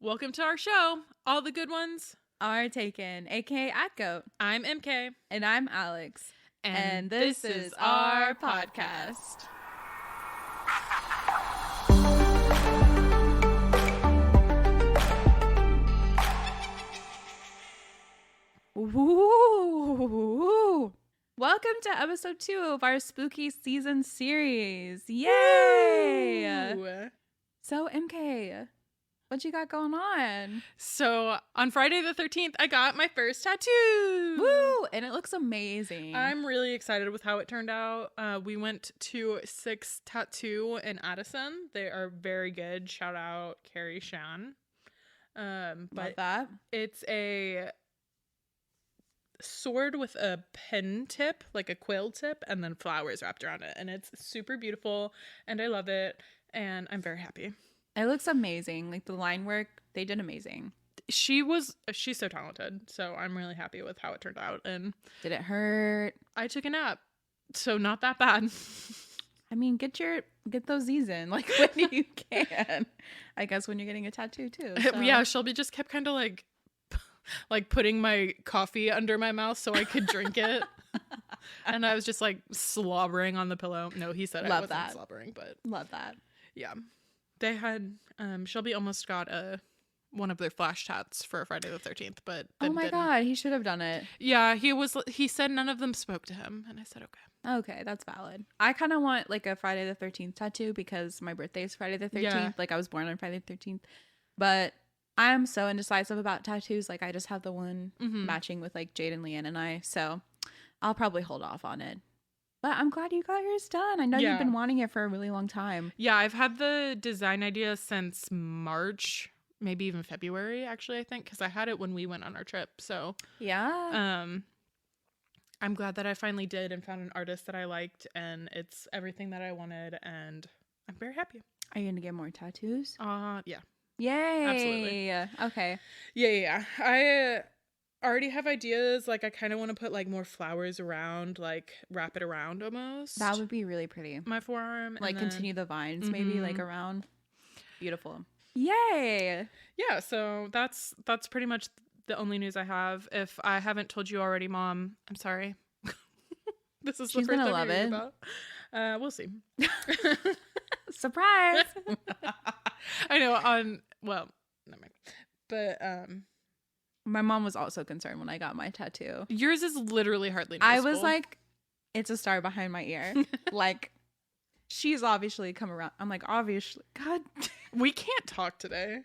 Welcome to our show. All the good ones are taken, aka Atgoat. I'm MK. And I'm Alex. And this is our podcast. Ooh. Welcome to episode 2 of our spooky season series. Yay! Woo. So, MK, what you got going on? So, on Friday the 13th, I got my first tattoo. Woo! And it looks amazing. I'm really excited with how it turned out. We went to 6 Tattoo in Addison. They are very good. Shout out Carrie Shan. Love that. It's a sword with a pen tip, like a quill tip, and then flowers wrapped around it. And it's super beautiful, and I love it, and I'm very happy. It looks amazing. Like the line work, they did amazing. She's so talented, so I'm really happy with how it turned out. And did it hurt? I took a nap, so not that bad. I mean, get those Z's in, like, when you can. I guess when you're getting a tattoo too. So. Yeah, Shelby just kept kind of like putting my coffee under my mouth so I could drink it. And I was just like slobbering on the pillow. No, he said I wasn't slobbering, but love that. Yeah. They had Shelby almost got one of their flash tats for Friday the 13th, but oh my god, he should have done it. Yeah, he said none of them spoke to him, and I said okay, that's valid. I kind of want like a Friday the 13th tattoo because my birthday is Friday the 13th. Yeah. Like I was born on Friday the 13th. But I'm so indecisive about tattoos. Like I just have the one matching with like Jade and Leanne and I. So I'll probably hold off on it. But I'm glad you got yours done. I know you've been wanting it for a really long time. Yeah, I've had the design idea since March, maybe even February, actually, I think, because I had it when we went on our trip. So yeah. I'm glad that I finally did and found an artist that I liked, and it's everything that I wanted, and I'm very happy. Are you gonna get more tattoos? Yeah. Yay! Absolutely. Okay. Yeah. I already have ideas. Like, I kind of want to put like more flowers around, like wrap it around almost. That would be really pretty. My forearm. Like continue the vines, maybe like around. Beautiful. Yay! Yeah. So that's pretty much the only news I have. If I haven't told you already, Mom, I'm sorry. This is She's the first gonna time love hearing it. about. We'll see. Surprise! I know. Well, never mind. But my mom was also concerned when I got my tattoo. Yours is literally hardly noticeable. I was like, it's a star behind my ear. Like, she's obviously come around. I'm like, obviously. God. We can't talk today.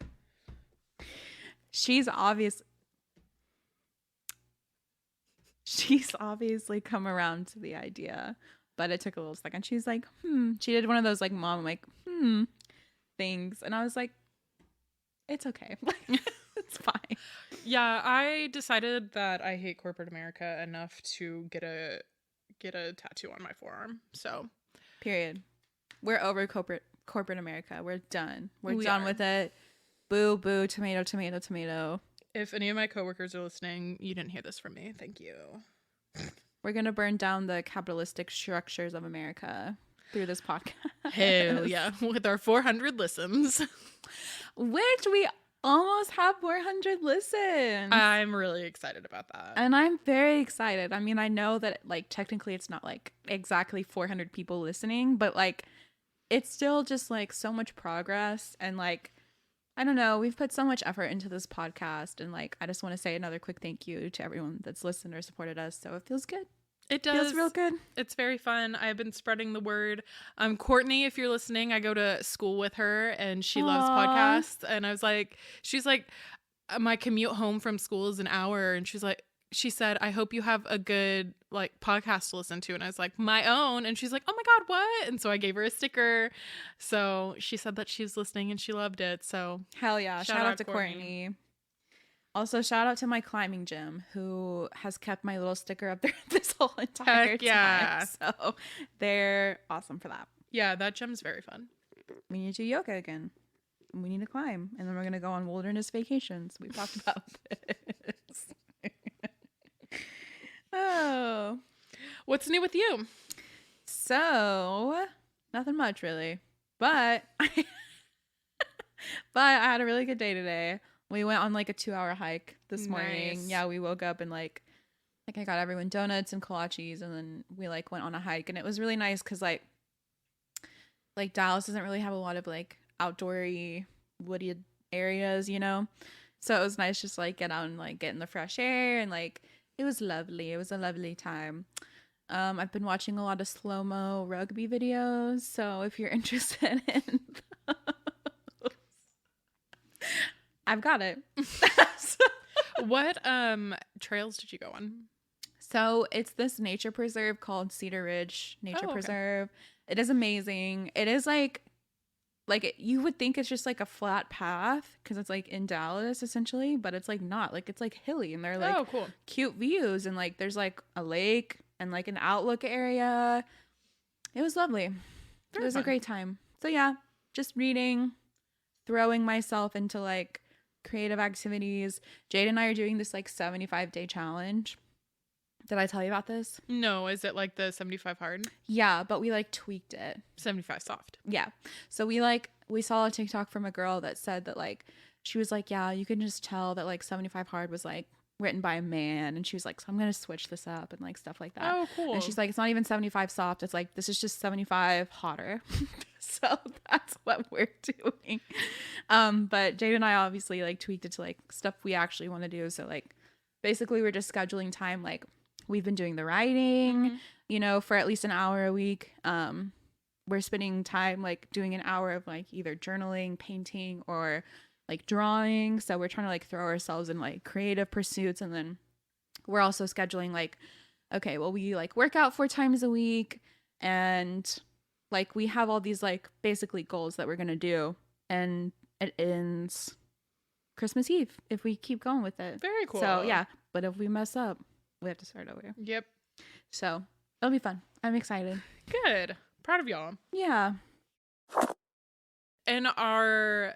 She's obviously come around to the idea, but it took a little second. She's like, She did one of those like mom like things, and I was like, it's okay. It's fine. Yeah, I decided that I hate corporate America enough to get a tattoo on my forearm. So, period. We're over corporate America. We're done. We done are. with it. Boo, boo, tomato, tomato, tomato. If any of my coworkers are listening, you didn't hear this from me. Thank you. We're going to burn down the capitalistic structures of America through this podcast. Hell yeah. With our 400 listens. Which we almost have 400 listens. I'm really excited about that. And I'm very excited. I mean, I know that like technically it's not like exactly 400 people listening, but like it's still just like so much progress, and like I don't know, we've put so much effort into this podcast, and like I just want to say another quick thank you to everyone that's listened or supported us. So it feels good. It does. Feels real good. It's very fun. I've been spreading the word. Courtney, if you're listening, I go to school with her, and she loves podcasts. And I was like, she's like, my commute home from school is an hour, and she said, I hope you have a good like podcast to listen to. And I was like, my own. And she's like, oh my God, what? And so I gave her a sticker. So she said that she's listening and she loved it. So hell yeah. Shout out to Courtney. Also, shout out to my climbing gym who has kept my little sticker up there this whole entire time. So they're awesome for that. Yeah, that gym's very fun. We need to do yoga again. We need to climb. And then we're going to go on wilderness vacations. We've talked about this. Oh. What's new with you? So, nothing much really. But But I had a really good day today. We went on like a 2-hour hike this morning. Nice. Yeah, we woke up and like I got everyone donuts and kolaches, and then we like went on a hike, and it was really nice because like Dallas doesn't really have a lot of like outdoory woody areas, you know. So it was nice just like get out and like get in the fresh air, and like it was lovely. It was a lovely time. I've been watching a lot of slow-mo rugby videos, so if you're interested in I've got it. What trails did you go on? So it's this nature preserve called Cedar Ridge Nature Okay. Preserve. It is amazing. It is you would think it's just like a flat path because it's like in Dallas essentially, but it's like not. Like it's like hilly, and they're like Oh, cool. cute views, and like there's like a lake and like an outlook area. It was lovely. Very It was fun. a great time. So yeah, just reading, throwing myself into like creative activities. Jade and I are doing this like 75-day challenge. Did I tell you about this? No, is it like the 75 hard? Yeah, but we like tweaked it. 75 soft. Yeah. So we saw a TikTok from a girl that said that like she was like, yeah, you can just tell that like 75 hard was like written by a man, and she was like, so I'm gonna switch this up and like stuff like that. Oh, cool. And she's like, it's not even 75 soft, it's like this is just 75 hotter. So that's what we're doing. But Jade and I obviously like tweaked it to like stuff we actually want to do. So like basically we're just scheduling time. Like we've been doing the writing, you know, for at least an hour a week. We're spending time like doing an hour of like either journaling, painting, or like drawing. So we're trying to like throw ourselves in like creative pursuits. And then we're also scheduling like, okay, well, we like work out 4 times a week, and like we have all these like basically goals that we're gonna do, and it ends Christmas Eve if we keep going with it. Very cool. So yeah, but if we mess up, we have to start over. Yep. So it'll be fun. I'm excited. Good. Proud of y'all. Yeah. In our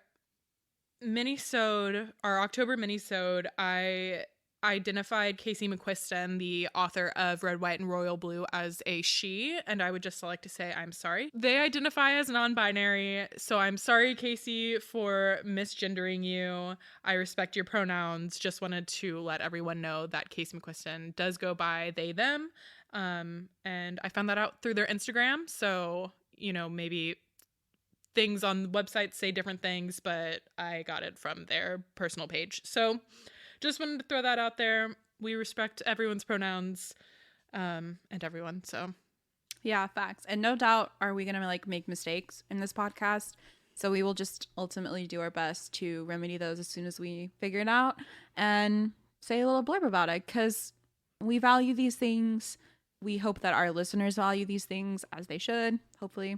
October minisode, I identified Casey McQuiston, the author of Red, White, and Royal Blue, as a she, and I would just like to say I'm sorry. They identify as non-binary, so I'm sorry, Casey, for misgendering you. I respect your pronouns. Just wanted to let everyone know that Casey McQuiston does go by they, them, and I found that out through their Instagram, so, you know, maybe things on websites say different things, but I got it from their personal page. So just wanted to throw that out there. We respect everyone's pronouns, and everyone. So Yeah, facts. And no doubt are we going to like make mistakes in this podcast. So we will just ultimately do our best to remedy those as soon as we figure it out and say a little blurb about it, because we value these things. We hope that our listeners value these things as they should, hopefully.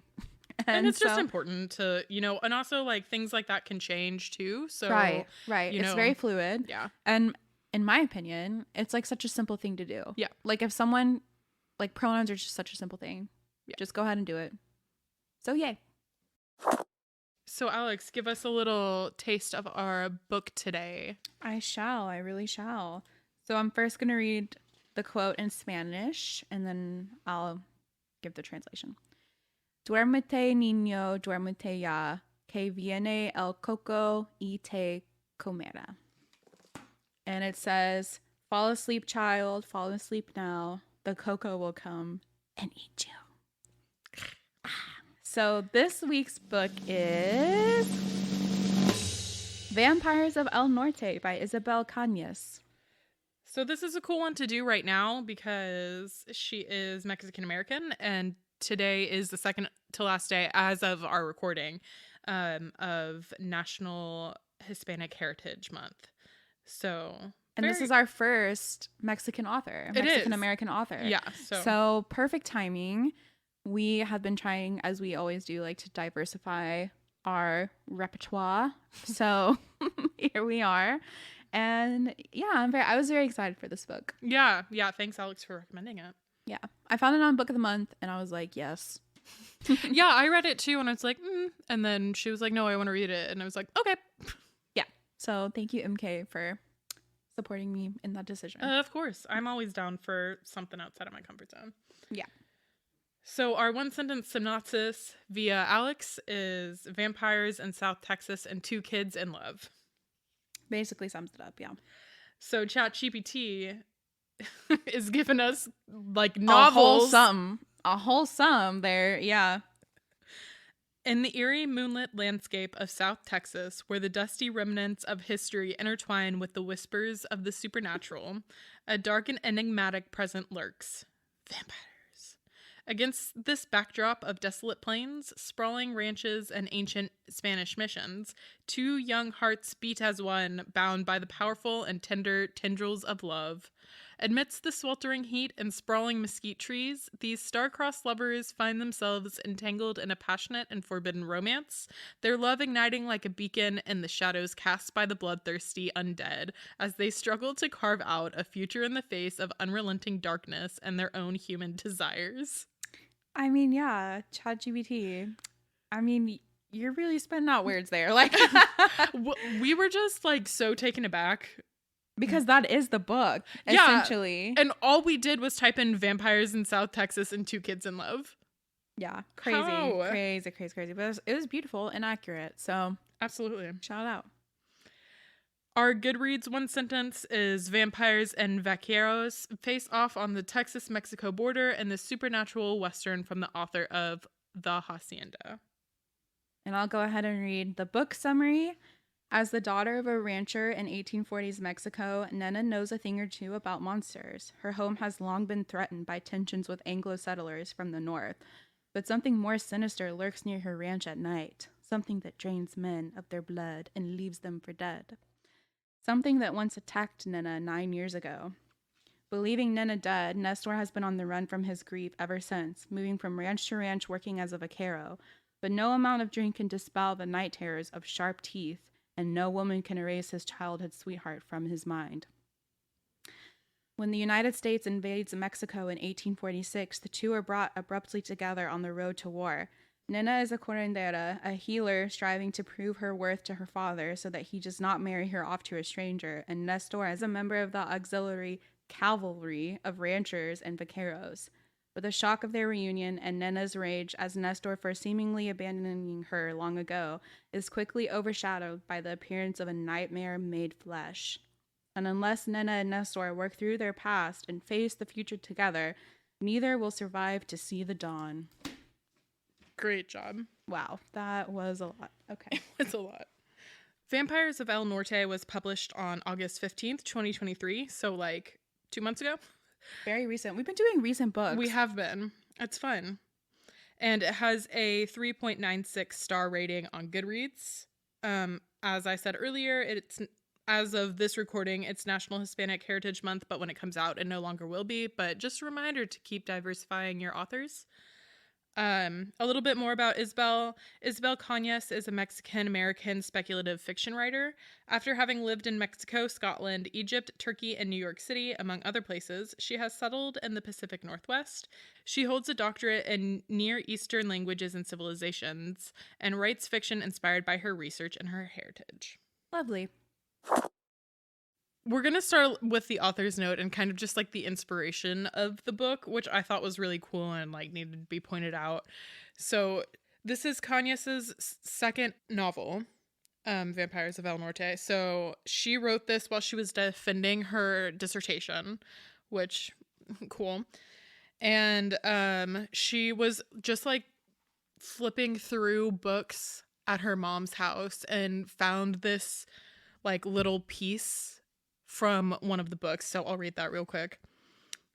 and it's just important to, you know, and also like things like that can change too. So right. you It's know, very fluid. Yeah. And in my opinion, it's like such a simple thing to do. Yeah. Like if someone, like pronouns are just such a simple thing. Yeah. Just go ahead and do it. So yay. So Alex, give us a little taste of our book today. I shall. I really shall. So I'm first going to read the quote in Spanish, and then I'll give the translation. Duérmete, niño, duérmete ya, que viene el coco y te comerá. And it says, fall asleep, child, fall asleep now. The cocoa will come and eat you. So this week's book is Vampires of El Norte by Isabel Cañas. So this is a cool one to do right now because she is Mexican American, and today is the second to last day, as of our recording, of National Hispanic Heritage Month. So, and this is our first Mexican author, Mexican American author. Yeah. So perfect timing. We have been trying, as we always do, like to diversify our repertoire. So here we are. And yeah, I was very excited for this book. Yeah. Thanks, Alex, for recommending it. Yeah. I found it on Book of the Month, and I was like, yes. Yeah, I read it too, and I was like, and then she was like, no, I want to read it. And I was like, okay. Yeah. So thank you, MK, for supporting me in that decision. Of course. I'm always down for something outside of my comfort zone. Yeah. So our one sentence synopsis via Alex is vampires in South Texas and two kids in love. Basically sums it up, yeah. So ChatGPT is giving us like novels. A wholesome there, yeah. In the eerie moonlit landscape of South Texas, where the dusty remnants of history intertwine with the whispers of the supernatural, a dark and enigmatic present lurks. Vampires. Against this backdrop of desolate plains, sprawling ranches, and ancient Spanish missions, two young hearts beat as one, bound by the powerful and tender tendrils of love. Amidst the sweltering heat and sprawling mesquite trees, these star-crossed lovers find themselves entangled in a passionate and forbidden romance, their love igniting like a beacon in the shadows cast by the bloodthirsty undead, as they struggle to carve out a future in the face of unrelenting darkness and their own human desires. I mean, yeah, ChatGPT. I mean, you're really spitting out words there. Like, we were just like so taken aback. Because that is the book, essentially. And all we did was type in vampires in South Texas and two kids in love. Yeah, crazy. But it was beautiful and accurate. So, absolutely. Shout out. Our Goodreads one sentence is vampires and vaqueros face off on the Texas-Mexico border in the supernatural western from the author of The Hacienda. And I'll go ahead and read the book summary. As the daughter of a rancher in 1840s Mexico, Nena knows a thing or two about monsters. Her home has long been threatened by tensions with Anglo settlers from the north, but something more sinister lurks near her ranch at night, something that drains men of their blood and leaves them for dead. Something that once attacked Nena 9 years ago. Believing Nena dead, Nestor has been on the run from his grief ever since, moving from ranch to ranch working as a vaquero, but no amount of drink can dispel the night terrors of sharp teeth, and no woman can erase his childhood sweetheart from his mind. When the United States invades Mexico in 1846, the two are brought abruptly together on the road to war. Nena is a curandera, a healer striving to prove her worth to her father so that he does not marry her off to a stranger, and Nestor is a member of the auxiliary cavalry of ranchers and vaqueros. But the shock of their reunion and Nena's rage as Nestor for seemingly abandoning her long ago is quickly overshadowed by the appearance of a nightmare made flesh. And unless Nena and Nestor work through their past and face the future together, neither will survive to see the dawn. Great job. Wow, that was a lot. Okay. It's a lot. Vampires of El Norte was published on August 15th, 2023, so like 2 months ago. Very recent. We've been doing recent books. We have been. It's fun. And it has a 3.96 star rating on Goodreads. As I said earlier, it's as of this recording, it's National Hispanic Heritage Month, but when it comes out, it no longer will be. But just a reminder to keep diversifying your authors. A little bit more about Isabel. Isabel Cañas is a Mexican-American speculative fiction writer. After having lived in Mexico, Scotland, Egypt, Turkey, and New York City, among other places, she has settled in the Pacific Northwest. She holds a doctorate in Near Eastern languages and civilizations and writes fiction inspired by her research and her heritage. Lovely. We're going to start with the author's note and kind of just like the inspiration of the book, which I thought was really cool and like needed to be pointed out. So this is Cañas's second novel, Vampires of El Norte. So she wrote this while she was defending her dissertation, which cool. And she was just like flipping through books at her mom's house and found this like little piece from one of the books, so I'll read that real quick.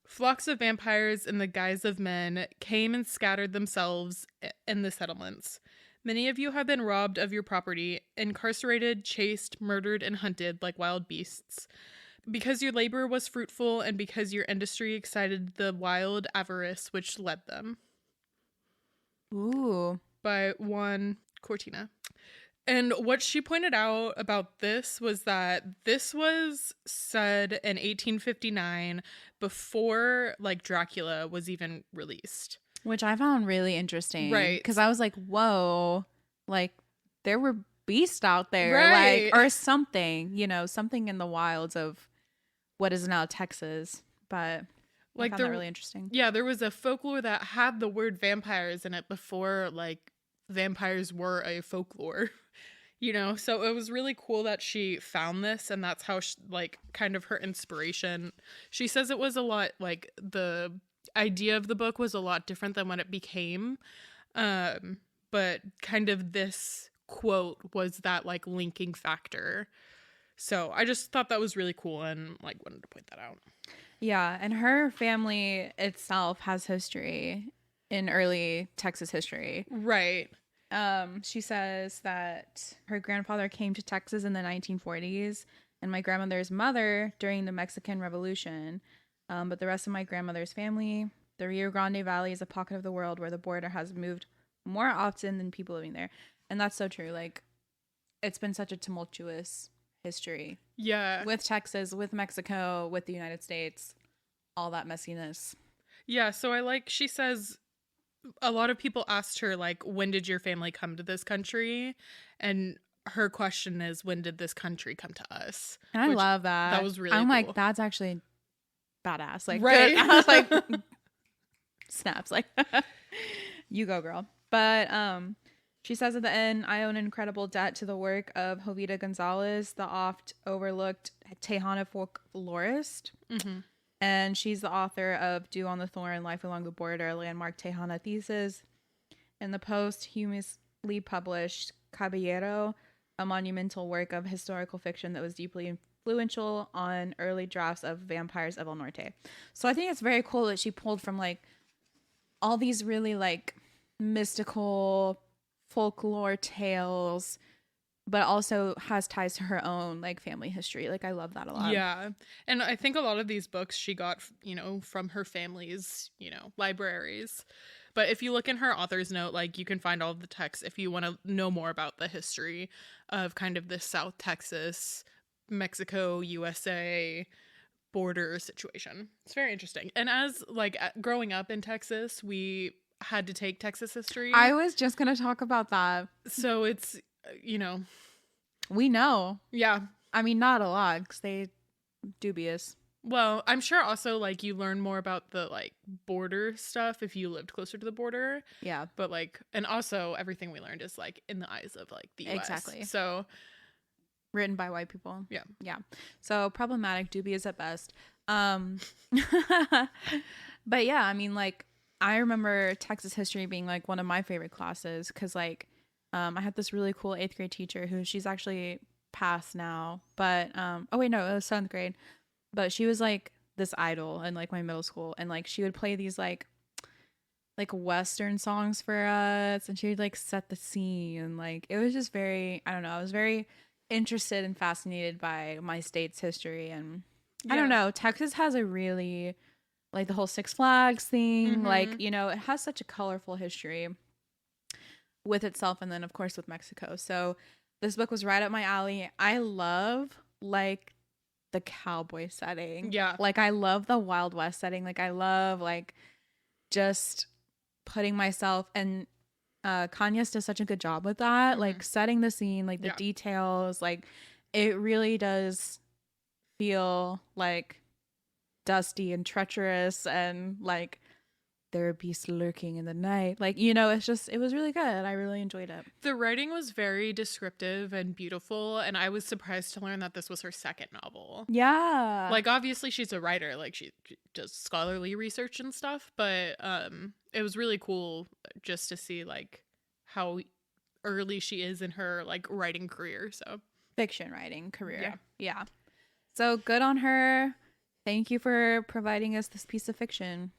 Flocks of vampires in the guise of men came and scattered themselves in the settlements. Many of you have been robbed of your property, incarcerated, chased, murdered, and hunted like wild beasts. Because your labor was fruitful and because your industry excited the wild avarice which led them. Ooh. By Juan Cortina. And what she pointed out about this was that this was said in 1859 before like Dracula was even released. Which I found really interesting. Right. Because I was like, whoa, like there were beasts out there. Right. Like, or something, you know, something in the wilds of what is now Texas. But I found that really interesting. Yeah, there was a folklore that had the word vampires in it before, like, vampires were a folklore, you know? So it was really cool that she found this, and that's how, like, kind of her inspiration. She says it was a lot, like, the idea of the book was a lot different than what it became. But kind of this quote was that, like, linking factor. So I just thought that was really cool and, like, wanted to point that out. Yeah, and her family itself has history in early Texas history. Right. She says that her grandfather came to Texas in the 1940s, and my grandmother's mother during the Mexican Revolution. But the rest of my grandmother's family, the Rio Grande Valley is a pocket of the world where the border has moved more often than people living there. And that's so true. Like, it's been such a tumultuous history. Yeah. With Texas, with Mexico, with the United States, all that messiness. Yeah, so she says a lot of people asked her, like, when did your family come to this country? And her question is, when did this country come to us? And I love that. That was really I'm cool. like, that's actually badass. Like, right. I was like, snaps. Like, you go, girl. But she says at the end, I owe an incredible debt to the work of Jovita Gonzalez, the oft overlooked Tejana folklorist. Mm-hmm. And she's the author of Dew on the Thorn, Life Along the Border, a landmark Tejana thesis. In the posthumously published Caballero, a monumental work of historical fiction that was deeply influential on early drafts of Vampires of El Norte. So I think it's very cool that she pulled from, like, all these really, like, mystical folklore tales, but also has ties to her own, like, family history. Like, I love that a lot. Yeah. And I think a lot of these books she got, you know, from her family's, you know, libraries. But if you look in her author's note, like, you can find all of the text if you want to know more about the history of kind of this South Texas, Mexico, USA border situation. It's very interesting. And as, like, growing up in Texas, we had to take Texas history. I was just going to talk about that. So it's, you know. We know. Yeah. I mean, not a lot, because they dubious. Well, I'm sure also, like, you learn more about the, like, border stuff if you lived closer to the border. Yeah. But, like, and also everything we learned is, like, in the eyes of, like, the US. Exactly. So. Written by white people. Yeah. Yeah. So problematic, dubious at best. But yeah, I mean, like, I remember Texas history being, like, one of my favorite classes because, like, I had this really cool 8th grade teacher who she's actually passed now. But, oh, wait, no, it was 7th grade. But she was, like, this idol in, like, my middle school. And, like, she would play these, like Western songs for us. And she would, like, set the scene. And, like, it was just very, I don't know, I was very interested and fascinated by my state's history. And I don't know, Texas has a really, like, the whole Six Flags thing. Mm-hmm. Like, you know, it has such a colorful history with itself. And then, of course, with Mexico. So this book was right up my alley. I love, like, the cowboy setting. Yeah. Like, I love the Wild West setting. Like, I love, like, just putting myself, and Cañas does such a good job with that. Mm-hmm. Like, setting the scene, like, the details. Like, it really does feel, like, dusty and treacherous, and, like, there are beasts lurking in the night. Like, you know, it was really good. I really enjoyed it. The writing was very descriptive and beautiful, and I was surprised to learn that this was her second novel. Yeah. Like, obviously she's a writer, like, she does scholarly research and stuff, but it was really cool just to see, like, how early she is in her, like, writing career. So fiction writing career. Yeah. So good on her. Thank you for providing us this piece of fiction.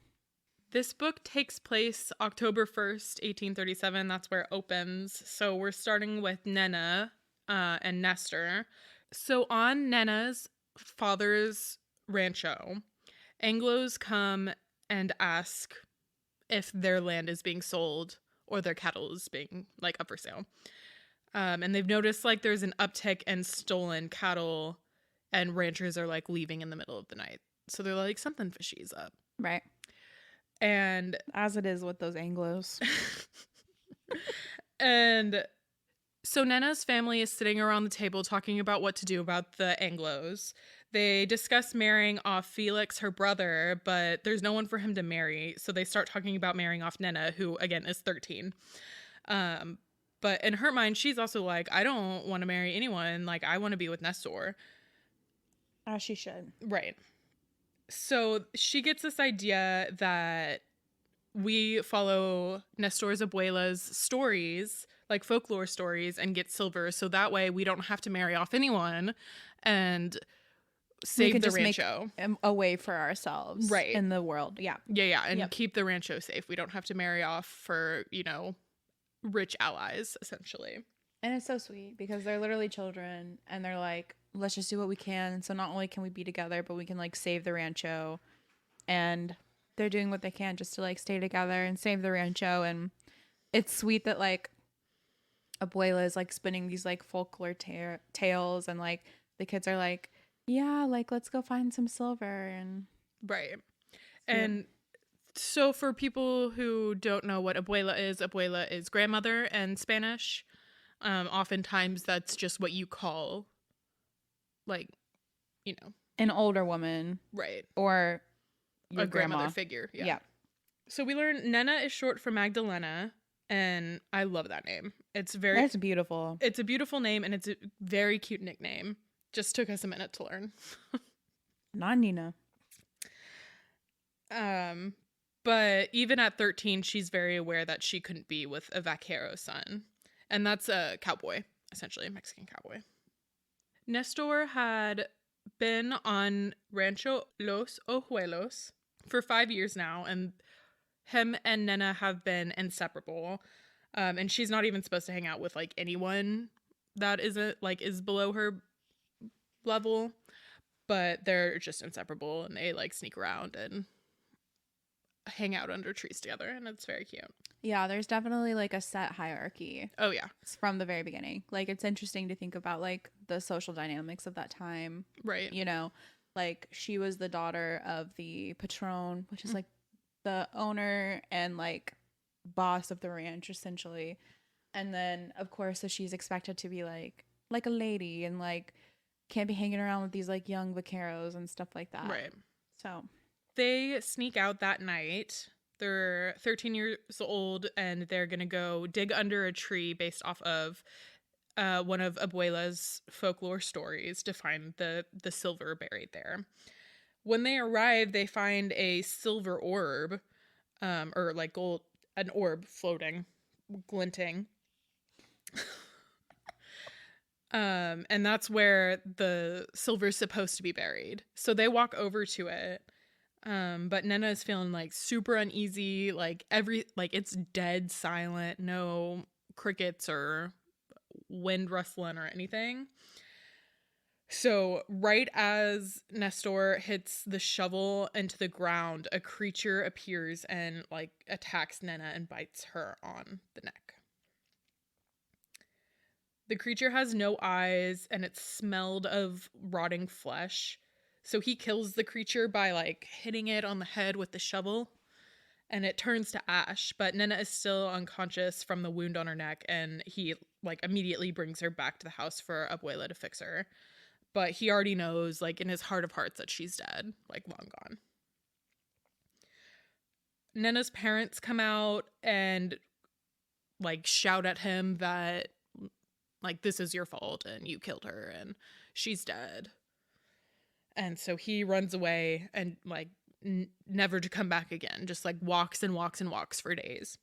This book takes place October 1st, 1837. That's where it opens. So we're starting with Nena and Nestor. So on Nena's father's rancho, Anglos come and ask if their land is being sold or their cattle is being, like, up for sale. And they've noticed, like, there's an uptick in stolen cattle, and ranchers are, like, leaving in the middle of the night. So they're like, something fishy is up. Right. And as it is with those Anglos. And So Nena's family is sitting around the table talking about what to do about the Anglos. They discuss marrying off Felix, her brother, but there's no one for him to marry. So they start talking about marrying off Nena, who again is 13. Um, but in her mind, she's also like, I don't want to marry anyone. Like, I want to be with Nestor. As she should. Right. So she gets this idea that we follow Nestor's abuela's stories, like folklore stories, and get silver. So that way we don't have to marry off anyone and We save can the just make rancho. a way for ourselves Right. in the world. Yeah. Yeah. And Yep. keep the rancho safe. We don't have to marry off for, rich allies, essentially. And it's so sweet because they're literally children and they're like, let's just do what we can. So not only can we be together, but we can like save the rancho. And they're doing what they can just to like stay together and save the rancho. And it's sweet that like Abuela is like spinning these like folklore tales and like the kids are like, yeah, like let's go find some silver. And Right. And so for people who don't know what abuela is grandmother in Spanish. Oftentimes that's just what you call, like, an older woman. right. Or your A grandmother grandma. figure. Yeah. Yeah. So we learn Nena is short for Magdalena, and I love that name. It's That's beautiful. It's a beautiful name, and it's a very cute nickname. Just took us a minute to learn. Not Nina. But even at 13, she's very aware that she couldn't be with a vaquero son. And that's a cowboy, essentially, a Mexican cowboy. Nestor had been on Rancho Los Ojuelos for 5 years now, and him and Nena have been inseparable. And she's not even supposed to hang out with like anyone that isn't like is below her level, but they're just inseparable and they like sneak around and hang out under trees together, and it's very cute. Yeah, there's definitely like a set hierarchy. Oh yeah. It's from the very beginning. Like it's interesting to think about like the social dynamics of that time. Right. You know, like she was the daughter of the patron, which is like the owner and like boss of the ranch essentially. And then of course so she's expected to be like a lady and like can't be hanging around with these like young vaqueros and stuff like that. Right. So they sneak out that night. They're 13 years old and they're going to go dig under a tree based off of one of Abuela's folklore stories to find the silver buried there. When they arrive, they find a silver orb, or like gold, an orb floating, glinting. And that's where the silver's supposed to be buried. So they walk over to it. But Nena is feeling like super uneasy, like it's dead silent, no crickets or wind rustling or anything. So right as Nestor hits the shovel into the ground, a creature appears and like attacks Nena and bites her on the neck. The creature has no eyes and it's smelled of rotting flesh. So he kills the creature by like hitting it on the head with the shovel and it turns to ash, but Nena is still unconscious from the wound on her neck and he like immediately brings her back to the house for Abuela to fix her. But he already knows like in his heart of hearts that she's dead, like long gone. Nena's parents come out and like shout at him that like this is your fault and you killed her and she's dead. And so he runs away and like never to come back again, just like walks and walks and walks for days.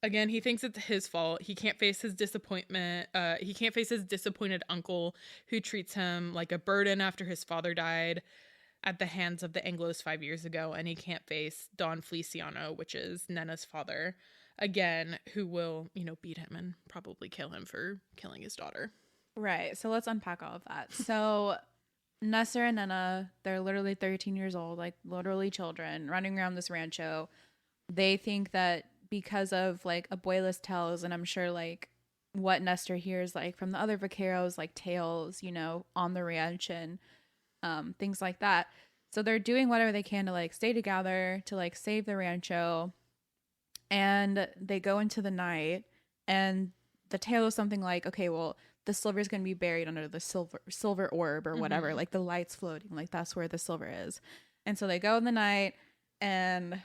Again, he thinks it's his fault. He can't face his disappointment. He can't face his disappointed uncle who treats him like a burden after his father died at the hands of the Anglos 5 years ago. And he can't face Don Feliciano, which is Nena's father, again, who will, beat him and probably kill him for killing his daughter. Right. So let's unpack all of that. So Nestor and Nena, they're literally 13 years old, like literally children running around this rancho. They think that because of like Abuela's tales, and I'm sure like what Nestor hears like from the other vaqueros, like tales, on the ranch and things like that. So they're doing whatever they can to like stay together, to like save the rancho. And they go into the night and the tale is something like, okay, well, the silver is going to be buried under the silver orb or whatever, like the lights floating, like that's where the silver is. And so they go in the night and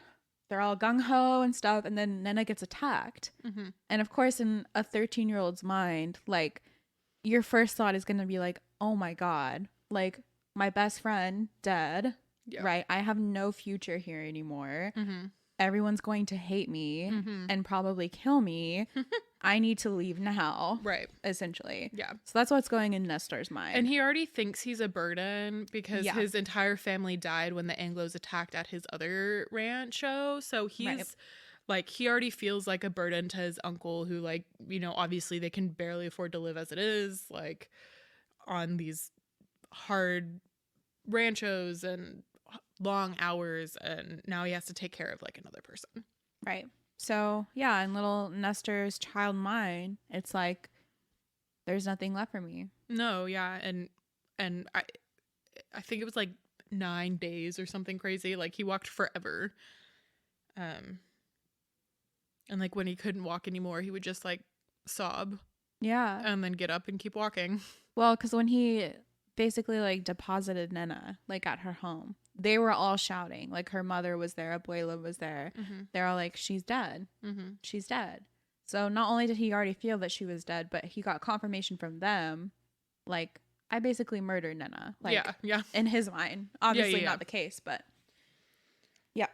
they're all gung-ho and stuff, and then Nena gets attacked. And of course, in a 13-year-old's mind, like, your first thought is going to be like, oh my god, like, my best friend dead, right? I have no future here anymore. Everyone's going to hate me and probably kill me. I need to leave now. Right. Essentially. Yeah. So that's what's going in Nestor's mind. And he already thinks he's a burden because his entire family died when the Anglos attacked at his other rancho. So he's like, he already feels like a burden to his uncle who, like, you know, obviously they can barely afford to live as it is, like, on these hard ranchos and long hours, and now he has to take care of like another person. Right. So yeah, in little Nestor's child mind, it's like, there's nothing left for me. No, yeah, and I think it was like 9 days or something crazy. Like, he walked forever. And like when he couldn't walk anymore, he would just like sob. Yeah. And then get up and keep walking. Well, because when he basically like deposited Nena like at her home, they were all shouting. Like, her mother was there, Abuela was there. They're all like, she's dead. She's dead. So not only did he already feel that she was dead, but he got confirmation from them, like, I basically murdered Nena. Like, yeah. in his mind. Obviously not the case, but yeah.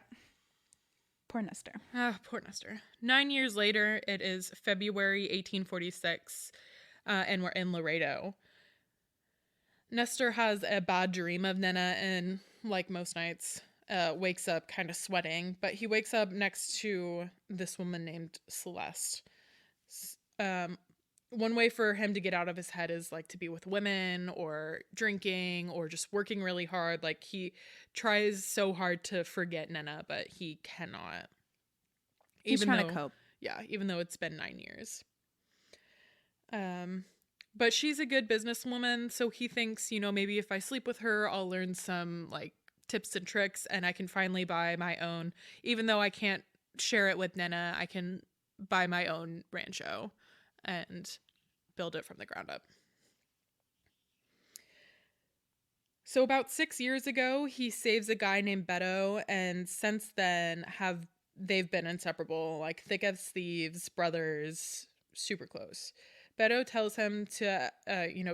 Poor Nestor. Ah, poor Nestor. 9 years later, it is February 1846, and we're in Laredo. Nestor has a bad dream of Nena, and like most nights, wakes up kind of sweating, but he wakes up next to this woman named Celeste. One way for him to get out of his head is like to be with women or drinking or just working really hard. Like, he tries so hard to forget Nena, but he cannot. He's trying to cope. Yeah, even though it's been 9 years. But she's a good businesswoman, so he thinks, you know, maybe if I sleep with her, I'll learn some like tips and tricks, and I can finally buy my own. Even though I can't share it with Nena, I can buy my own rancho and build it from the ground up. So about 6 years ago, he saves a guy named Beto, and since then they've been inseparable, like thick as thieves, brothers, super close. Beto tells him to,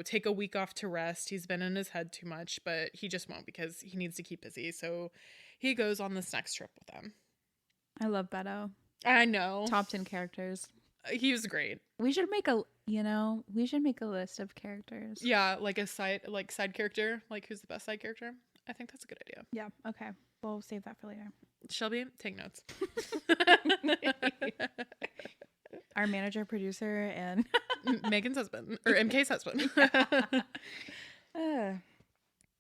take a week off to rest. He's been in his head too much, but he just won't because he needs to keep busy. So he goes on this next trip with them. I love Beto. I know. Top 10 characters. He was great. We should make a list of characters. Yeah, like a side character. Like, who's the best side character? I think that's a good idea. Yeah, okay. We'll save that for later. Shelby, take notes. Our manager, producer, and Megan's husband, or MK's husband.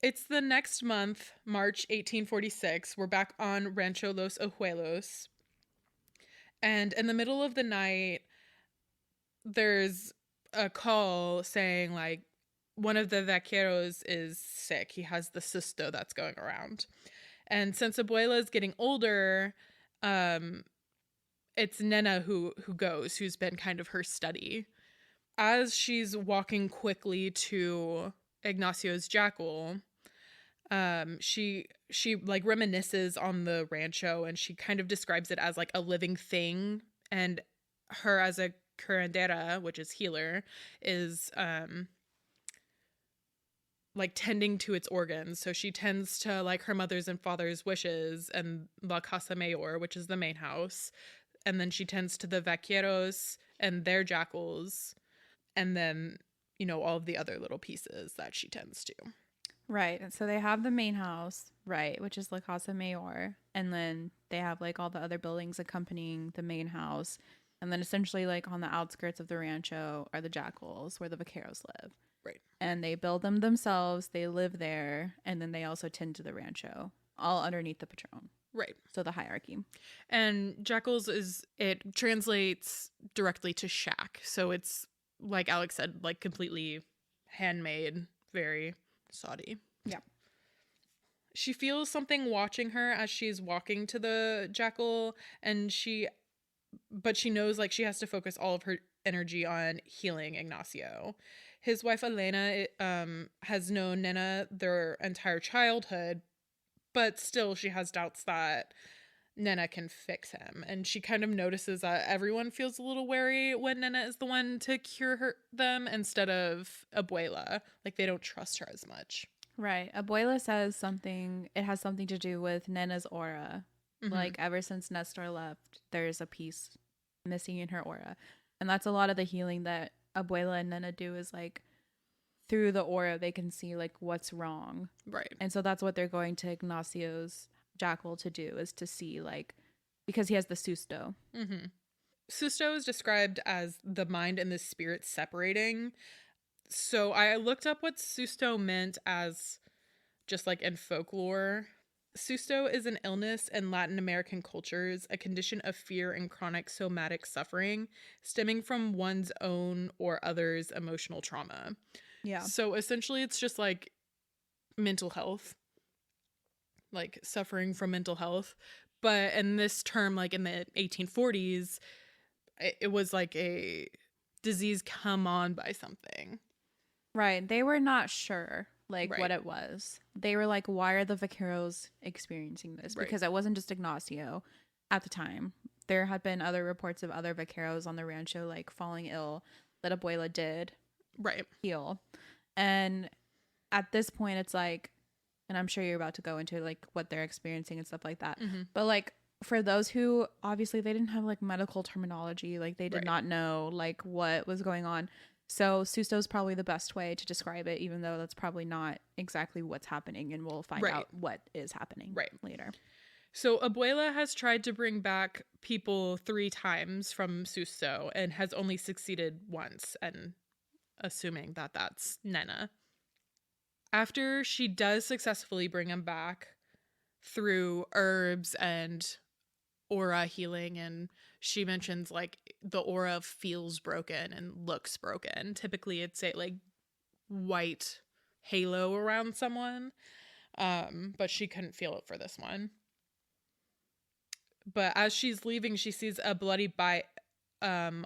It's the next month, March 1846. We're back on Rancho Los Ojuelos. And in the middle of the night, there's a call saying, like, one of the vaqueros is sick. He has the cysto that's going around. And since Abuela is getting older, it's Nena who goes, who's been kind of her study. As she's walking quickly to Ignacio's jackal, she like reminisces on the rancho, and she kind of describes it as like a living thing, and her as a curandera, which is healer, is like tending to its organs. So she tends to like her mother's and father's wishes and La Casa Mayor, which is the main house. And then she tends to the vaqueros and their jackals. And then, you know, all of the other little pieces that she tends to. Right. And so they have the main house, right, which is La Casa Mayor. And then they have like all the other buildings accompanying the main house. And then essentially like on the outskirts of the rancho are the jackals where the vaqueros live. Right. And they build them themselves. They live there. And then they also tend to the rancho, all underneath the patron. Right. So the hierarchy. And jackals it translates directly to shack. So it's, like Alex said, like completely handmade, very Saudi. Yeah. She feels something watching her as she's walking to the jackal, and but she knows like she has to focus all of her energy on healing Ignacio. His wife Elena has known Nena their entire childhood, but still she has doubts that Nena can fix him. And she kind of notices that everyone feels a little wary when Nena is the one to cure them instead of Abuela. Like, they don't trust her as much. Right. Abuela says something, it has something to do with Nena's aura. Mm-hmm. Like, ever since Nestor left, there's a piece missing in her aura. And that's a lot of the healing that Abuela and Nena do, is like, through the aura, they can see like what's wrong. Right. And so that's what they're going to Ignacio's jackal to do, is to see, like, because he has the susto. Mm-hmm. Susto is described as the mind and the spirit separating. So I looked up what susto meant as just like in folklore. Susto is an illness in Latin American cultures, a condition of fear and chronic somatic suffering stemming from one's own or others' emotional trauma. Yeah. So essentially it's just like mental health, like suffering from mental health. But in this term, like in the 1840s, it was like a disease come on by something. Right. They were not sure like Right. what it was. They were like, why are the vaqueros experiencing this? Right. Because it wasn't just Ignacio at the time. There had been other reports of other vaqueros on the rancho like falling ill that Abuela did Right. heal. And at this point it's like, and I'm sure you're about to go into like what they're experiencing and stuff like that. Mm-hmm. But like for those who obviously they didn't have like medical terminology, like they did Right. not know like what was going on. So susto is probably the best way to describe it, even though that's probably not exactly what's happening, and we'll find Right. out what is happening later. So Abuela has tried to bring back people 3 times from susto and has only succeeded once, and assuming that that's Nena. After she does successfully bring him back through herbs and aura healing, and she mentions like the aura feels broken and looks broken. Typically it's a like white halo around someone, but she couldn't feel it for this one. But as she's leaving, she sees a bloody bite on,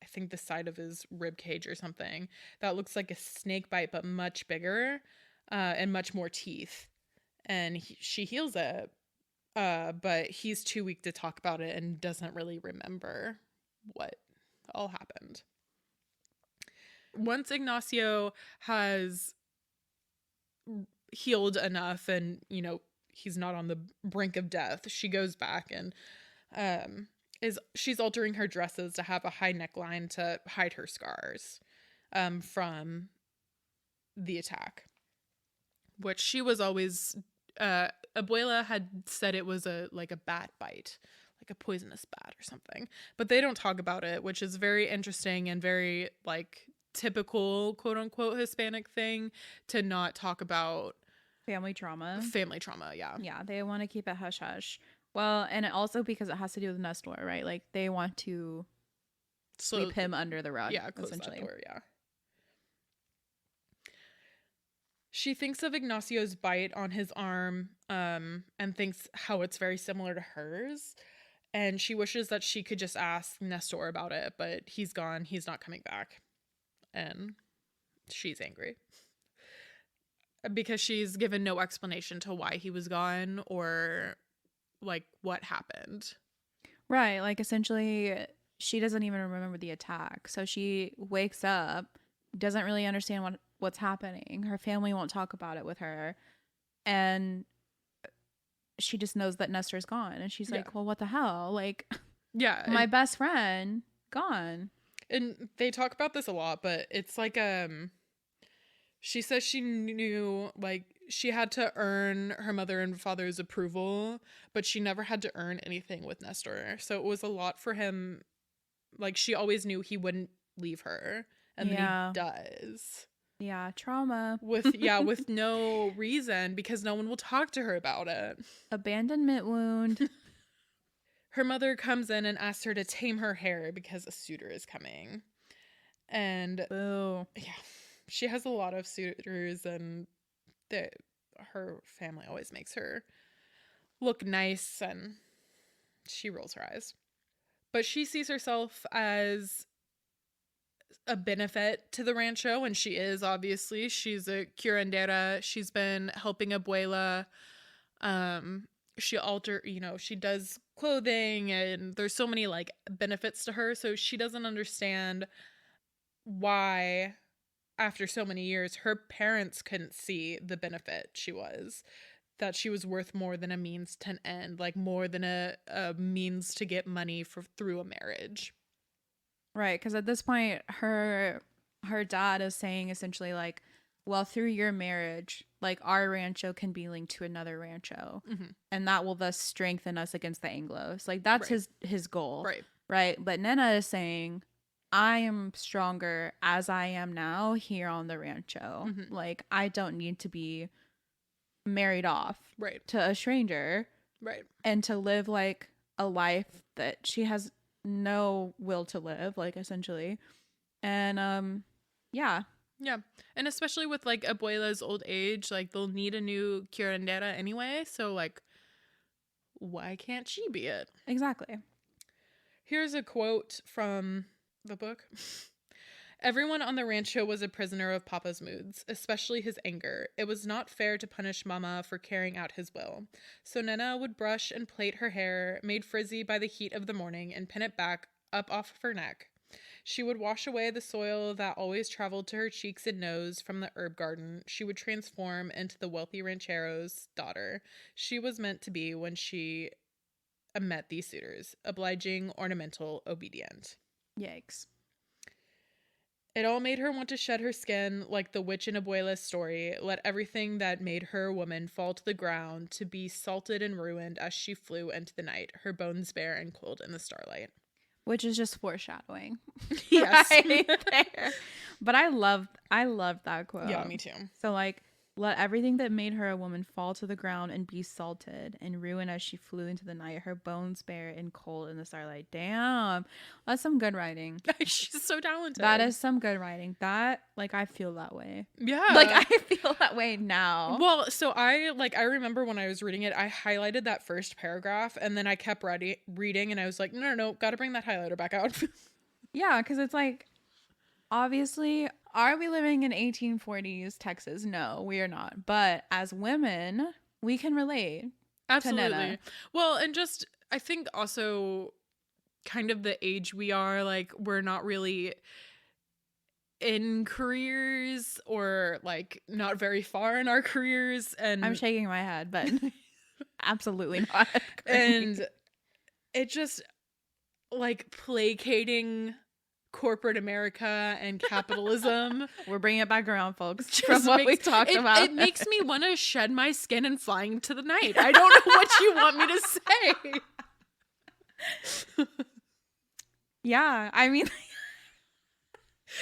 I think, the side of his rib cage or something that looks like a snake bite but much bigger and much more teeth, and she heals it. But he's too weak to talk about it and doesn't really remember what all happened. Once Ignacio has healed enough and, you know, he's not on the brink of death, she goes back and she's altering her dresses to have a high neckline to hide her scars from the attack, which she was always Abuela had said it was a bat bite, like a poisonous bat or something, but they don't talk about it, which is very interesting and very like typical quote unquote Hispanic thing to not talk about Family trauma. Yeah, they want to keep it hush hush. Well, and also because it has to do with Nestor, right? Like they want to sweep him under the rug. Yeah, close essentially. that door, yeah. She thinks of Ignacio's bite on his arm and thinks how it's very similar to hers. And she wishes that she could just ask Nestor about it, but he's gone. He's not coming back. And she's angry because she's given no explanation to why he was gone or like what happened. Right. Like essentially she doesn't even remember the attack. So she wakes up, doesn't really understand what's happening. Her family won't talk about it with her. And she just knows that Nestor's gone. And she's like, well, what the hell? Like, yeah, my best friend gone. And they talk about this a lot, but it's like, she says she knew like she had to earn her mother and father's approval, but she never had to earn anything with Nestor. So it was a lot for him. Like she always knew he wouldn't leave her. And then he does. Yeah, trauma. With no reason because no one will talk to her about it. Abandonment wound. Her mother comes in and asks her to tame her hair because a suitor is coming. And boo. Yeah, she has a lot of suitors and her family always makes her look nice and she rolls her eyes. But she sees herself as a benefit to the rancho, and she is, obviously. She's a curandera. She's been helping Abuela. She does clothing, and there's so many like benefits to her. So she doesn't understand why, after so many years, her parents couldn't see the benefit that she was worth more than a means to an end, like more than a means to get money through a marriage. Right, because at this point, her dad is saying essentially like, well, through your marriage, like our rancho can be linked to another rancho, and that will thus strengthen us against the Anglos. Like that's Right. his goal, Right. right? But Nena is saying, I am stronger as I am now here on the rancho. Like I don't need to be married off Right. to a stranger, Right. and to live like a life that she has no will to live, like essentially. And yeah. Yeah. And especially with like Abuela's old age, like they'll need a new curandera anyway. So like, why can't she be it? Exactly. Here's a quote from the book. Everyone on the rancho was a prisoner of Papa's moods, especially his anger. It was not fair to punish Mama for carrying out his will. So Nena would brush and plait her hair, made frizzy by the heat of the morning, and pin it back up off of her neck. She would wash away the soil that always traveled to her cheeks and nose from the herb garden. She would transform into the wealthy ranchero's daughter she was meant to be when she met these suitors: obliging, ornamental, obedient. Yikes. It all made her want to shed her skin like the witch in Abuela's story, let everything that made her a woman fall to the ground, to be salted and ruined as she flew into the night, her bones bare and cold in the starlight. Which is just foreshadowing. Yes. Right there. But I love that quote. Yeah, me too. So like, let everything that made her a woman fall to the ground and be salted and ruin as she flew into the night, her bones bare and cold in the starlight. Damn. That's some good writing. She's so talented. That is some good writing. That, like, I feel that way. Yeah. Like, I feel that way now. Well, so I remember when I was reading it, I highlighted that first paragraph, and then I kept reading, and I was like, no, gotta bring that highlighter back out. Yeah, because it's like, obviously, are we living in 1840s Texas? No, we are not. But as women, we can relate. Absolutely. To Nena. Well, and just, I think also kind of the age we are, like, we're not really in careers, or like not very far in our careers, and I'm shaking my head, but absolutely not. And it just, like, placating corporate America and capitalism. We're bringing it back around, folks, from what we talked about. It makes me want to shed my skin and fly into the night. I don't know what you want me to say. Yeah, I mean,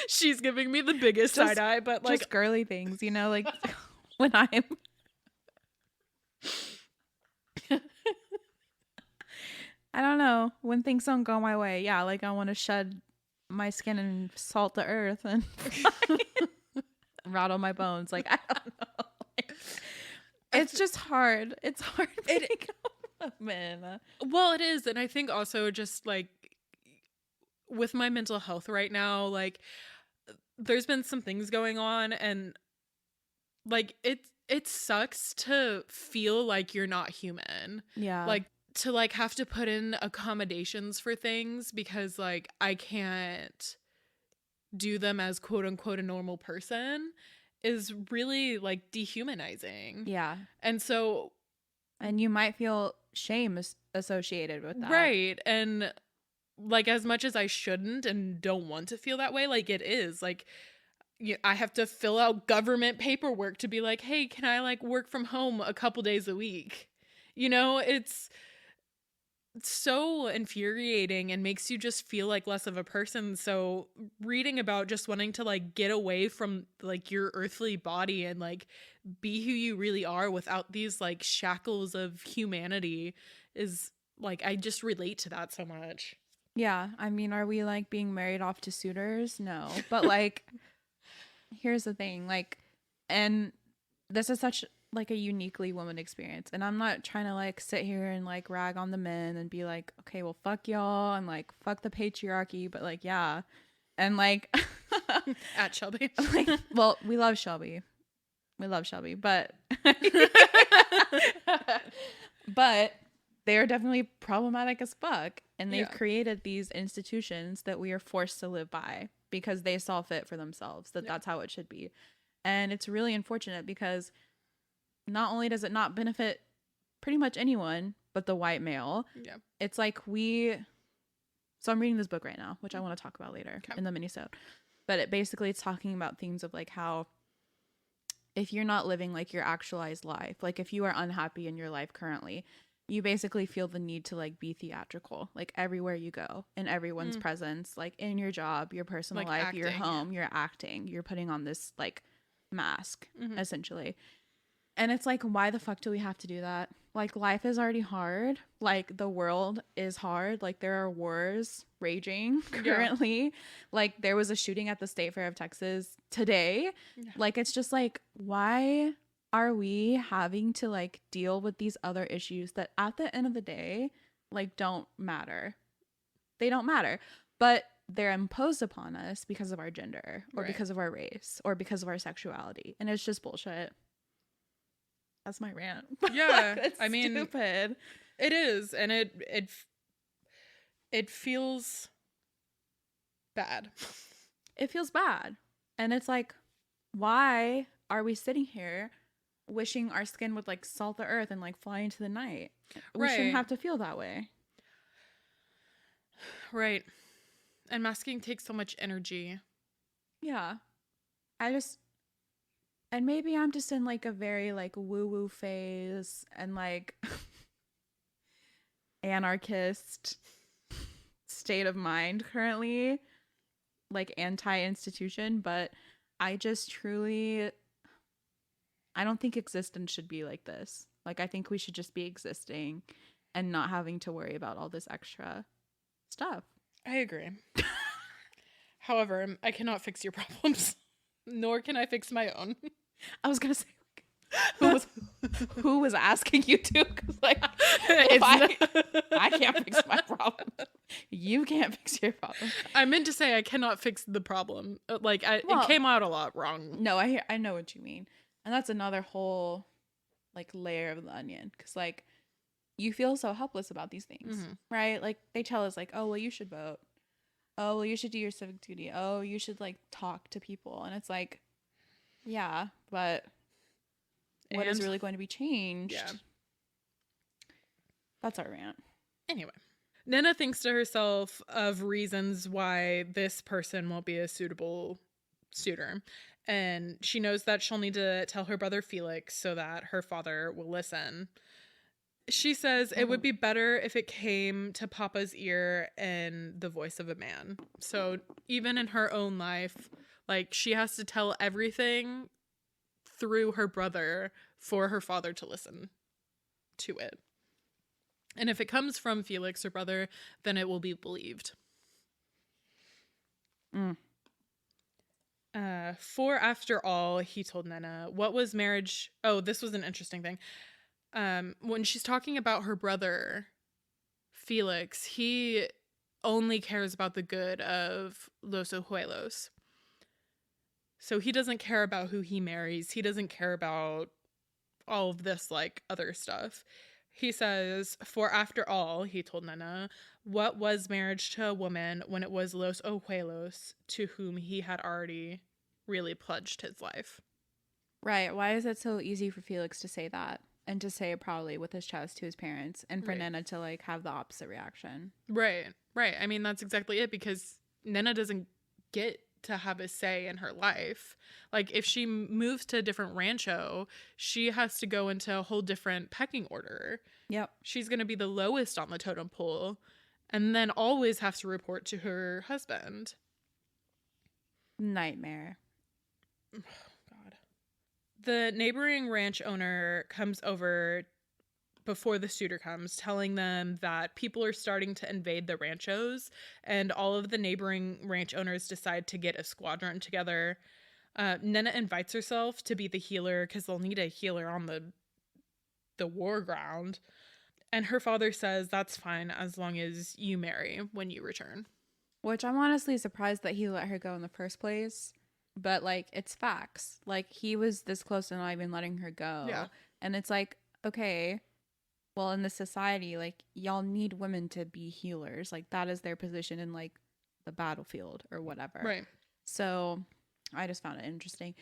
she's giving me the biggest side eye, but like, just girly things, you know, like when I'm I don't know, when things don't go my way, yeah, like I want to shed my skin and salt the earth and rattle my bones. Like, I don't know. Like, it's just hard. It's hard being a woman. Well, it is. And I think also just like with my mental health right now, like there's been some things going on, and like it sucks to feel like you're not human. Yeah. Like to like have to put in accommodations for things because like I can't do them as quote unquote a normal person is really like dehumanizing. Yeah. And so, and you might feel shame associated with that. Right. And like as much as I shouldn't and don't want to feel that way, like it is like I have to fill out government paperwork to be like, hey, can I like work from home a couple days a week? You know, it's so infuriating and makes you just feel like less of a person. So reading about just wanting to like get away from like your earthly body and like be who you really are without these like shackles of humanity is like, I just relate to that so much. Yeah. I mean, are we like being married off to suitors? No. But like, here's the thing, like, and this is such like a uniquely woman experience, and I'm not trying to like sit here and like rag on the men and be like, okay, well, fuck y'all and like fuck the patriarchy, but like, yeah, And like, At Shelby. like, well, we love Shelby. We love Shelby, but but they are definitely problematic as fuck. And they've Yeah. created these institutions that we are forced to live by because they saw fit for themselves that Yeah. that's how it should be. And it's really unfortunate because not only does it not benefit pretty much anyone but the white male, Yeah. it's like so I'm reading this book right now, which I want to talk about later in the minisode. But it's talking about themes of like how if you're not living like your actualized life, like if you are unhappy in your life currently, you basically feel the need to like be theatrical, like everywhere you go, in everyone's presence, like in your job, your personal Like life, your acting, home, you're acting, you're putting on this like mask essentially. And it's like, why the fuck do we have to do that? Like, life is already hard. Like, the world is hard. Like, there are wars raging currently. Like, there was a shooting at the State Fair of Texas today. Yeah. Like, it's just like, why are we having to like deal with these other issues that at the end of the day, like, don't matter? They don't matter. But they're imposed upon us because of our gender or because of our race or because of our sexuality. And it's just bullshit. That's my rant. Yeah. I mean, stupid. It is, and it feels bad. It feels bad. And it's like, why are we sitting here wishing our skin would like salt the earth and like fly into the night? We shouldn't have to feel that way. Right. And masking takes so much energy. Yeah. And maybe I'm just in like a very like woo-woo phase and like anarchist state of mind currently, like anti-institution, but I just truly, I don't think existence should be like this. Like, I think we should just be existing and not having to worry about all this extra stuff. I agree. However, I cannot fix your problems, nor can I fix my own. I was gonna say, like, who was asking you to? 'Cause, like, I can't fix my problem. You can't fix your problem. I meant to say I cannot fix the problem. Like, it came out a lot wrong. No, I know what you mean, and that's another whole like layer of the onion. Because like, you feel so helpless about these things, right? Like, they tell us like, oh well, you should vote. Oh well, you should do your civic duty. Oh, you should like talk to people, and it's like, yeah, but what is really going to be changed? Yeah. That's our rant. Anyway, Nana thinks to herself of reasons why this person won't be a suitable suitor. And she knows that she'll need to tell her brother Felix so that her father will listen. She says it would be better if it came to Papa's ear in the voice of a man. So even in her own life, like, she has to tell everything through her brother for her father to listen to it. And if it comes from Felix, her brother, then it will be believed. For after all, he told Nana, what was marriage? Oh, this was an interesting thing. When she's talking about her brother, Felix, he only cares about the good of Los Ojuelos. So he doesn't care about who he marries. He doesn't care about all of this, like, other stuff. He says, for after all, he told Nana, what was marriage to a woman when it was Los Ojuelos to whom he had already really pledged his life? Right. Why is it so easy for Felix to say that and to say it proudly with his chest to his parents, and for Nana to like have the opposite reaction? Right. I mean, that's exactly it, because Nana doesn't get to have a say in her life. Like, if she moves to a different rancho, she has to go into a whole different pecking order. Yep. She's going to be the lowest on the totem pole, and then always have to report to her husband. Nightmare. Oh, God. The neighboring ranch owner comes over before the suitor comes, telling them that people are starting to invade the ranchos, and all of the neighboring ranch owners decide to get a squadron together. Nana invites herself to be the healer because they'll need a healer on the war ground. And her father says that's fine as long as you marry when you return. Which I'm honestly surprised that he let her go in the first place. But like, it's facts. Like, he was this close to not even letting her go. Yeah. And it's like, okay, well, in this society, like, y'all need women to be healers. Like, that is their position in like the battlefield or whatever. Right. So I just found it interesting.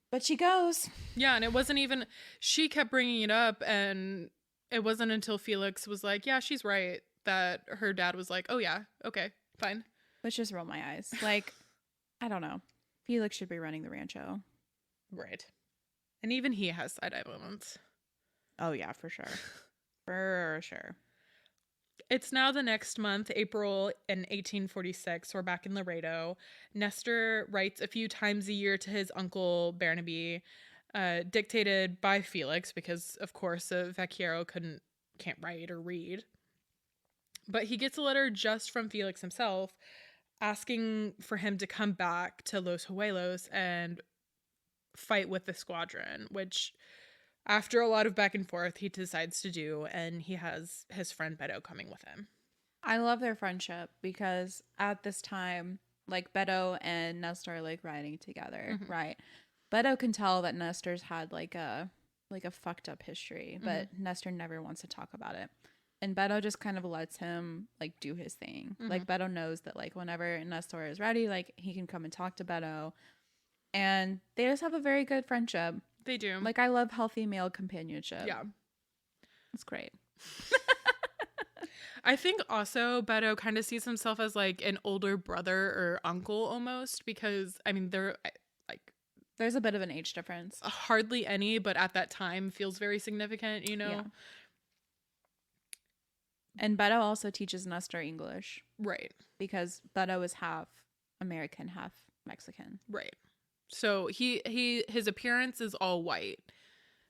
But she goes. Yeah, and it wasn't even, she kept bringing it up, and it wasn't until Felix was like, yeah, she's right, that her dad was like, oh yeah, okay, fine. Which just rolled my eyes. Like, I don't know. Felix should be running the rancho. Right. And even he has side-eye moments. Oh yeah, for sure. For sure. It's now the next month, April in 1846. We're back in Laredo. Nestor writes a few times a year to his uncle Barnaby, dictated by Felix because, of course, a Vaquero can't write or read. But he gets a letter just from Felix himself asking for him to come back to Los Huelos and fight with the squadron, which after a lot of back and forth, he decides to do, and he has his friend Beto coming with him. I love their friendship because at this time, like, Beto and Nestor are like riding together, right? Beto can tell that Nestor's had like a fucked up history, but Nestor never wants to talk about it. And Beto just kind of lets him like do his thing. Like, Beto knows that like whenever Nestor is ready, like he can come and talk to Beto. And they just have a very good friendship. They do. Like, I love healthy male companionship. Yeah. It's great. I think also Beto kind of sees himself as like an older brother or uncle almost, because I mean, they're like, there's a bit of an age difference. Hardly any, but at that time feels very significant, you know? Yeah. And Beto also teaches Nestor English. Right. Because Beto is half American, half Mexican. Right. So his appearance is all white.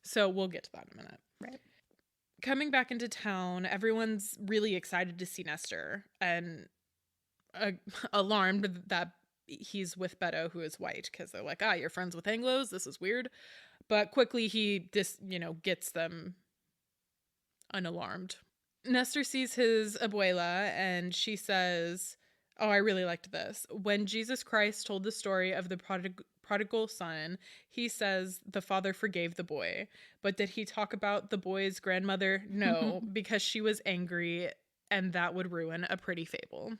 So we'll get to that in a minute. Right. Coming back into town, everyone's really excited to see Nestor and alarmed that he's with Beto, who is white, because they're like, you're friends with Anglos? This is weird. But quickly he gets them unalarmed. Nestor sees his abuela, and she says, oh, I really liked this. When Jesus Christ told the story of the prodigal son, he says the father forgave the boy. But did he talk about the boy's grandmother? No, because she was angry, and that would ruin a pretty fable.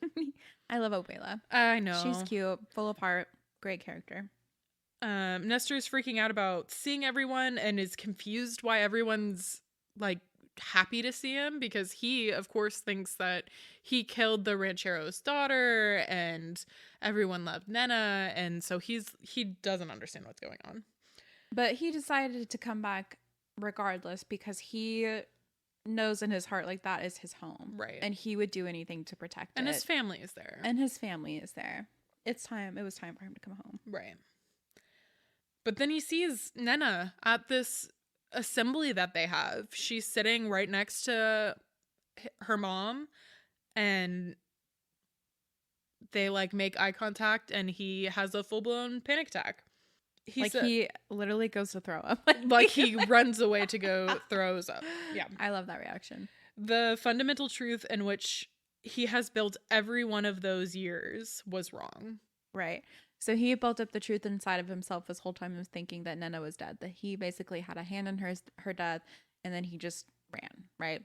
I love Abuela. I know. She's cute, full of heart, great character. Nestor's freaking out about seeing everyone and is confused why everyone's like happy to see him, because he of course thinks that he killed the ranchero's daughter and everyone loved Nena, and so he doesn't understand what's going on. But he decided to come back regardless because he knows in his heart like that is his home, right? And he would do anything to protect it. And his family is there. It was time for him to come home, right? But then he sees Nena at this assembly that they have. She's sitting right next to her mom, and they like make eye contact, and he has a full-blown panic attack. He literally goes to throw up. Like he runs away to go throws up. Yeah. I love that reaction. The fundamental truth in which he has built every one of those years was wrong. Right. So he built up the truth inside of himself this whole time of thinking that Nena was dead, that he basically had a hand in her death, and then he just ran, right?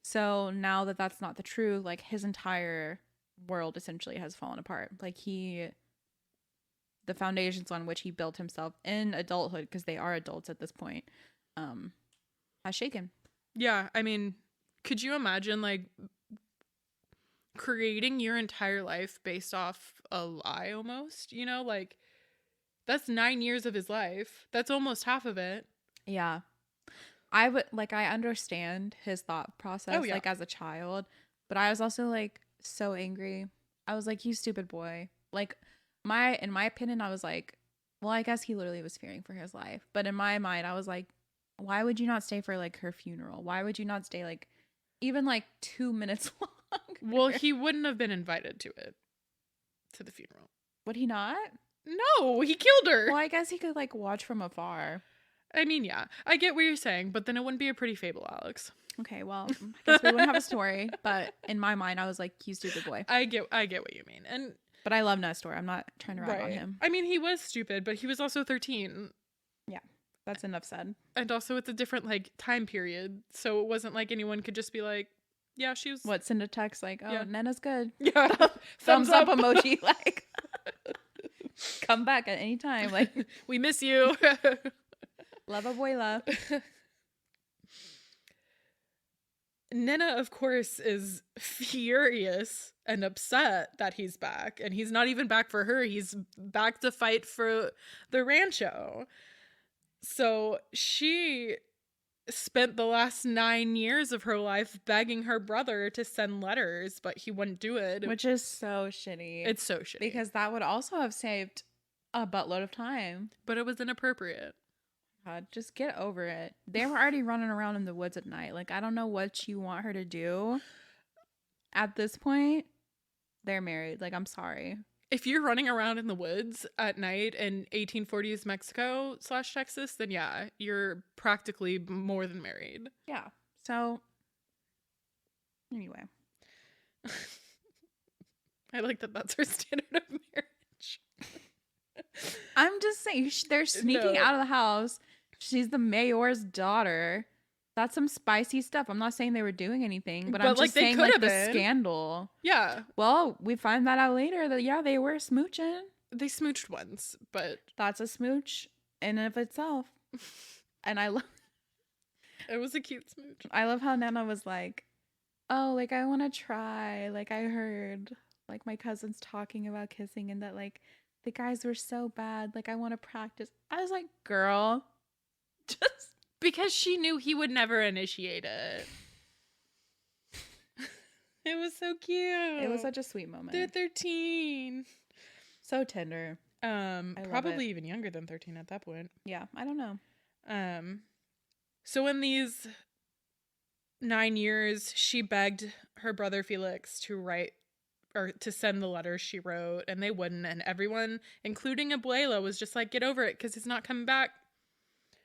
So now that that's not the truth, like his entire world essentially has fallen apart. Like the foundations on which he built himself in adulthood, because they are adults at this point, has shaken. Yeah, I mean, could you imagine like creating your entire life based off a lie almost? You know, like that's 9 years of his life. That's almost half of it. Yeah. I understand his thought process, like as a child, but I was also like so angry. I was like, you stupid boy. Like in my opinion, I was like, well, I guess he literally was fearing for his life. But in my mind, I was like, why would you not stay for like her funeral? Why would you not stay like even like 2 minutes long? Well, he wouldn't have been invited to the funeral. Would he not? No, he killed her. Well, I guess he could like watch from afar. I mean, yeah, I get what you're saying, but then it wouldn't be a pretty fable, Alex. Okay, well, I guess we wouldn't have a story, but in my mind, I was like, you stupid boy. I get what you mean. And But I love Nestor. I'm not trying to rag on right. him. I mean, he was stupid, but he was also 13. Yeah, that's enough said. And also it's a different like time period. So it wasn't like anyone could just be like, yeah, she was What, send a text like, oh, Yeah. Nana's good. Yeah. Thumbs up emoji, like, come back at any time. Like, We miss you. love abuela. Nena, of course, is furious and upset that he's back. And he's not even back for her. He's back to fight for the rancho. So she spent the last 9 years of her life begging her brother to send letters, but he wouldn't do it. Which is so shitty. It's so shitty. Because that would also have saved a buttload of time. But it was inappropriate. God, just get over it. They were already running around in the woods at night. Like, I don't know what you want her to do. At this point, they're married. Like, I'm sorry. If you're running around in the woods at night in 1840s Mexico / Texas, then yeah, you're practically more than married. Yeah. So, anyway. I like that that's her standard of marriage. I'm just saying, they're sneaking No. out of the house. She's the mayor's daughter. That's some spicy stuff. I'm not saying they were doing anything, but I'm But, like, just they saying, could like, have the been. scandal. Yeah, Well, we find that out later that, yeah, they were smooching. they smooched once, but That's a smooch in and of itself. And I it was a cute smooch. love how Nana was like, oh, like, I want to try. Like, I heard, like, my cousins talking about kissing and that, like, the guys were so bad. Like, I want to practice. I was like, girl, just. Because she knew he would never initiate it. It was so cute. It was such a sweet moment. They're 13. So tender. love Probably even younger than 13 at that point. Yeah, I don't know. So in these 9 years, she begged her brother Felix to write or to send the letters she wrote, and they wouldn't. And everyone, including Abuela, was just like, get over it because he's not coming back.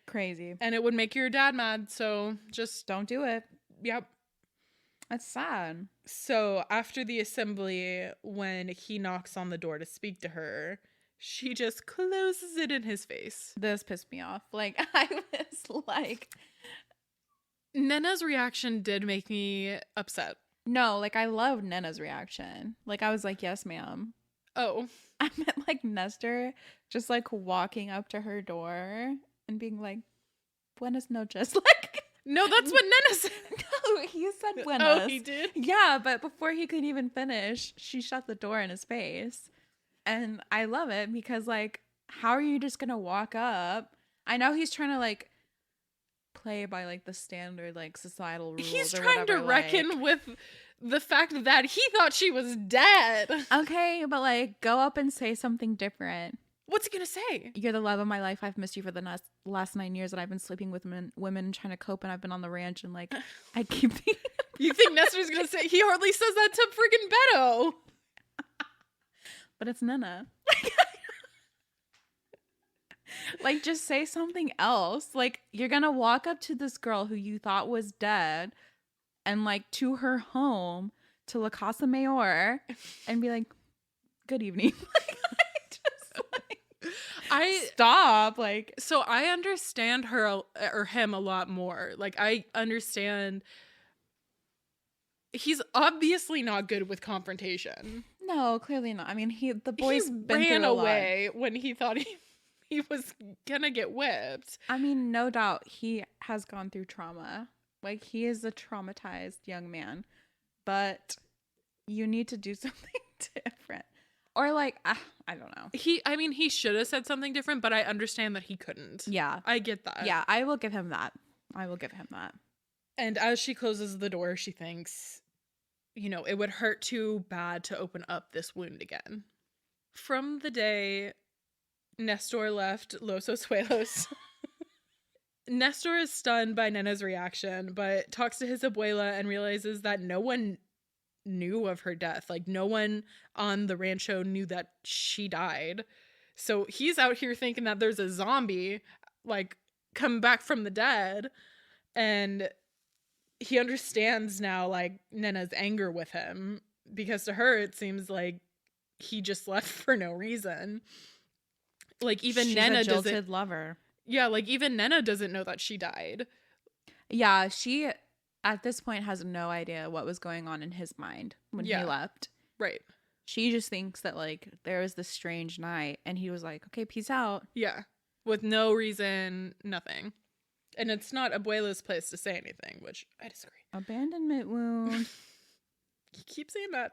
Crazy. And it would make your dad mad. So just, Don't do it. yep. That's sad. So after the assembly, when he knocks on the door to speak to her, she just closes it in his face. This pissed me off. Like, I was like, Nena's reaction did make me upset. no, like, I loved Nena's reaction. Like, I was like, yes, ma'am. Oh. I meant, like, Nestor just, like, walking up to her door and being like, buenas noches. Like, No, that's what Nena said. no, he said buenas. Oh, he did? Yeah, but before he could even finish, she shut the door in his face. And I love it because, like, how are you just gonna walk up? I know he's trying to, like, play by, like, the standard, like, societal rules. He's or trying to whatever, reckon like. with the fact that he thought she was dead. Okay, but, like, go up and say something different. What's he gonna say? You're the love of my life. I've missed you for the last 9 years, and I've been sleeping with women and trying to cope, and I've been on the ranch, and, like, I keep thinking. You think Nestor's gonna say? He hardly says that to freaking Beto. But it's Nana. Like, just say something else. Like, you're gonna walk up to this girl who you thought was dead and, like, to her home, to La Casa Mayor, and be like, good evening. Stop. Like, So I understand her or him a lot more. Like, I understand he's obviously not good with confrontation. no, clearly not. I mean, the boy's He been ran through a lot. away when he thought he was gonna get whipped. I mean, no doubt he has gone through trauma. Like, he is a traumatized young man. But you need to do something different. Or, like, I don't know. He should have said something different, but I understand that he couldn't. Yeah. I get that. Yeah, I will give him that. And as she closes the door, she thinks, it would hurt too bad to open up this wound again. From the day Nestor left Los Osuelos, Nestor is stunned by Nena's reaction, but talks to his abuela and realizes that no one knew of her death. Like, no one on the rancho knew that she died. So he's out here thinking that there's a zombie, like, come back from the dead, and he understands now, like, Nena's anger with him, because to her it seems like he just left for no reason. Like, even She's Nena a doesn't. jilted lover. Yeah, like, even Nena doesn't know that she died. Yeah, she at this point has no idea what was going on in his mind when he Yeah. left. Right. She just thinks that like there was this strange night and he was like, okay, peace out. Yeah. With no reason, nothing. And it's not Abuela's place to say anything, which I disagree. Abandonment wound. You keep saying that.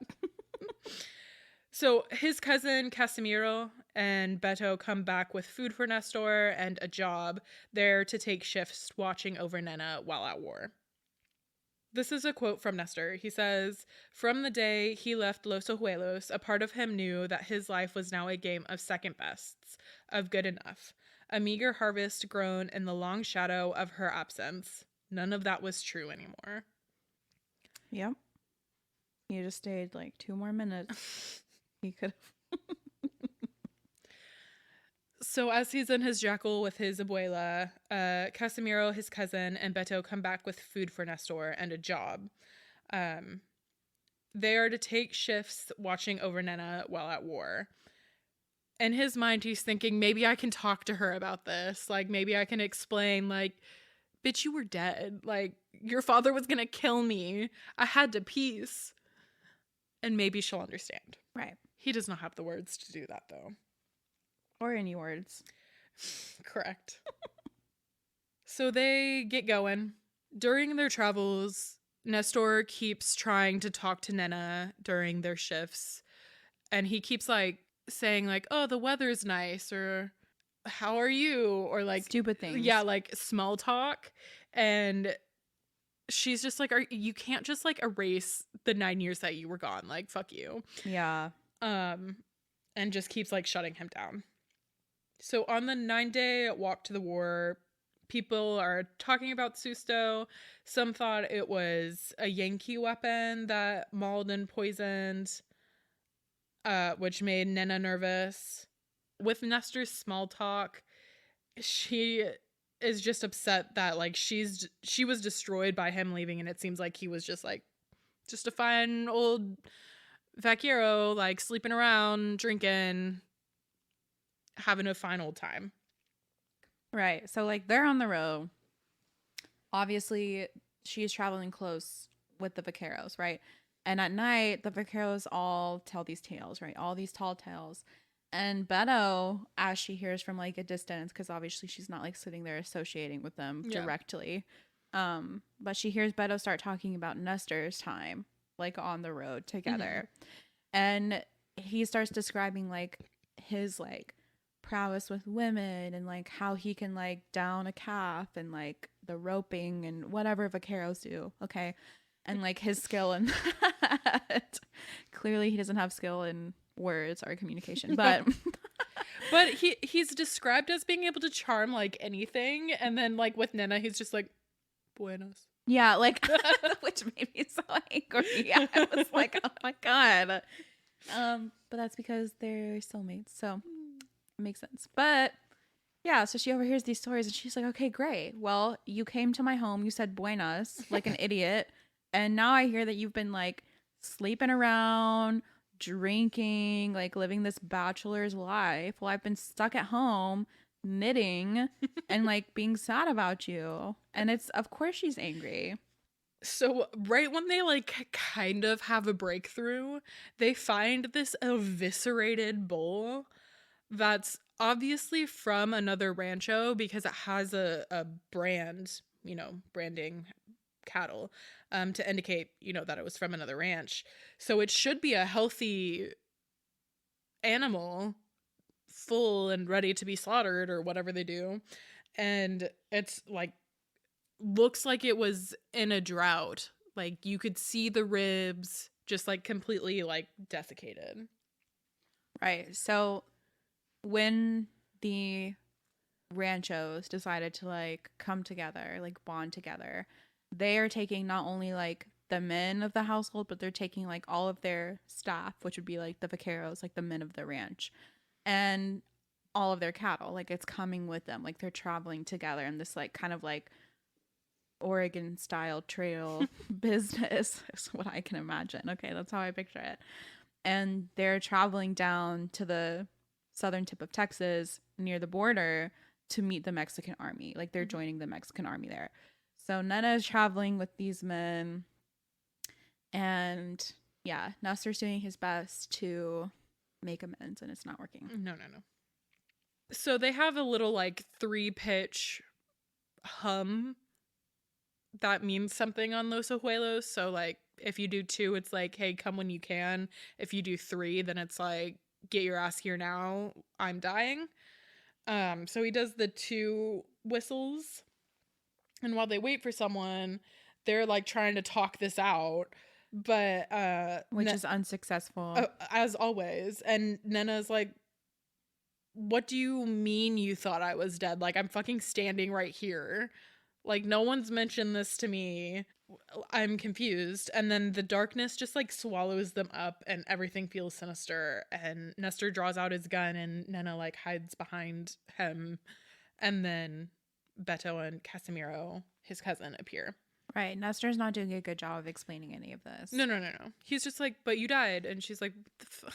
So his cousin Casimiro and Beto come back with food for Nestor and a job there to take shifts watching over Nena while at war. This is a quote from Nestor. He says, "From the day he left Los Ojuelos, a part of him knew that his life was now a game of second bests, of good enough. A meager harvest grown in the long shadow of her absence. None of that was true anymore." Yep. He just stayed like 2 more minutes. He could have. So as he's in his jackal with his abuela, Casimiro, his cousin, and Beto come back with food for Nestor and a job. They are to take shifts watching over Nena while at war. In his mind, he's thinking, maybe I can talk to her about this. Like, maybe I can explain, like, bitch, you were dead. Like, your father was going to kill me. I had to peace. And maybe she'll understand. Right. He does not have the words to do that, though. Or any words. Correct. So they get going. During their travels, Nestor keeps trying to talk to Nena during their shifts. And he keeps, like, saying, like, oh, the weather's nice, or how are you? Or, like, stupid things. Yeah, like, small talk. And she's just like, you can't just, like, erase the 9 years that you were gone. Like, fuck you. Yeah. And just keeps, like, shutting him down. So on the 9-day walk to the war, people are talking about Susto. Some thought it was a Yankee weapon that mauled and poisoned, which made Nena nervous. With Nestor's small talk, she is just upset that, like, she was destroyed by him leaving, and it seems like he was just a fine old vaquero, like, sleeping around, drinking, having a fine old time. Right. So like they're on the road. Obviously, she's traveling close with the vaqueros, right? And at night, the vaqueros all tell these tales, right? All these tall tales. And Beto, as she hears from like a distance, because obviously she's not like sitting there associating with them directly. But she hears Beto start talking about Nestor's time, like on the road together. And he starts describing like his like prowess with women and like how he can like down a calf and like the roping and whatever vaqueros do. Okay. And like his skill in that. Clearly he doesn't have skill in words or communication, but but he's described as being able to charm like anything, and then like with Nena he's just like buenos. Yeah, like which made me so angry. I was like, oh my god. But that's because they're soulmates, so it makes sense. But yeah, so she overhears these stories and she's like, okay, great. Well, you came to my home, you said buenas like an idiot, and now I hear that you've been like sleeping around, drinking, like living this bachelor's life. Well, I've been stuck at home knitting and like being sad about you. And it's, of course she's angry. So right when they like kind of have a breakthrough, they find this eviscerated bull that's obviously from another rancho because it has a brand, branding cattle, to indicate, that it was from another ranch. So it should be a healthy animal, full and ready to be slaughtered or whatever they do. And it's like, looks like it was in a drought. Like you could see the ribs just like completely like desiccated. Right. So when the ranchos decided to like come together, like bond together, they are taking not only like the men of the household, but they're taking like all of their staff, which would be like the vaqueros, like the men of the ranch. And all of their cattle. Like it's coming with them. Like they're traveling together in this like kind of like Oregon style trail business is what I can imagine. Okay, that's how I picture it. And they're traveling down to the southern tip of Texas near the border to meet the Mexican army. Like they're joining the Mexican army there. So Nana is traveling with these men, and yeah, Nestor's doing his best to make amends, and it's not working. No. So they have a little like 3-pitch hum that means something on Los Abuelos. So like if you do 2, it's like, hey, come when you can. If you do 3, then it's like, get your ass here now. I'm dying. So he does the 2 whistles. And while they wait for someone, they're like trying to talk this out. But which is unsuccessful. As always. And Nena's like, what do you mean you thought I was dead? Like, I'm fucking standing right here. Like, no one's mentioned this to me. I'm confused. And then the darkness just like swallows them up and everything feels sinister. And Nestor draws out his gun and Nena like hides behind him. And then Beto and Casimiro, his cousin, appear. Right. Nestor's not doing a good job of explaining any of this. No. He's just like, but you died. And she's like, what the fuck?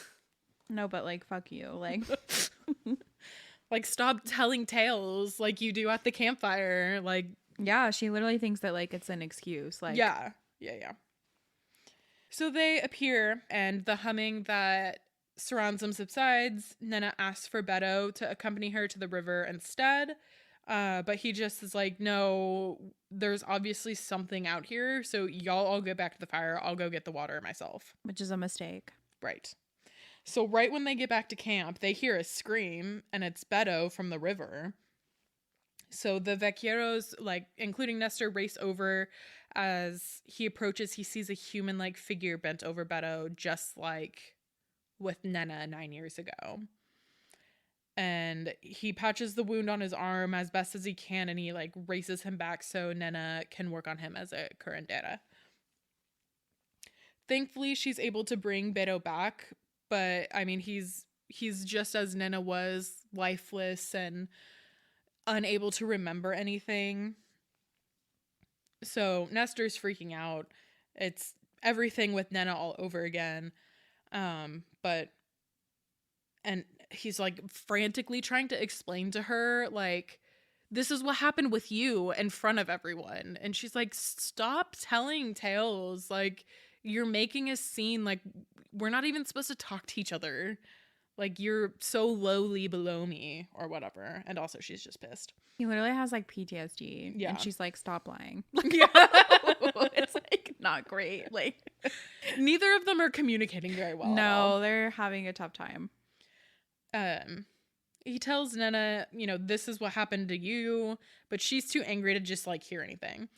No, but like, fuck you. Like, like, stop telling tales like you do at the campfire. Like, yeah, she literally thinks that like it's an excuse. Like, yeah. So they appear, and the humming that surrounds them subsides. Nena asks for Beto to accompany her to the river instead. But he just is like, no, there's obviously something out here. So y'all all go back to the fire. I'll go get the water myself. which is a mistake. Right. So right when they get back to camp, they hear a scream, and it's Beto from the river. So the vaqueros, like, including Nestor, race over. As he approaches, he sees a human-like figure bent over Beto, just like with Nena 9 years ago. And he patches the wound on his arm as best as he can, and he, like, races him back so Nena can work on him as a curandera. Thankfully, she's able to bring Beto back, but, I mean, he's just as Nena was, lifeless and unable to remember anything. So Nestor's freaking out. It's everything with Nena all over again. And he's like frantically trying to explain to her, like, this is what happened with you in front of everyone. And she's like, stop telling tales. Like, you're making a scene. Like, we're not even supposed to talk to each other. Like, you're so lowly below me or whatever. And also she's just pissed. He literally has like PTSD. Yeah. And she's like, stop lying. Yeah. It's like not great. Like, neither of them are communicating very well. No, they're having a tough time. He tells Nena, you know, this is what happened to you, but she's too angry to just like hear anything.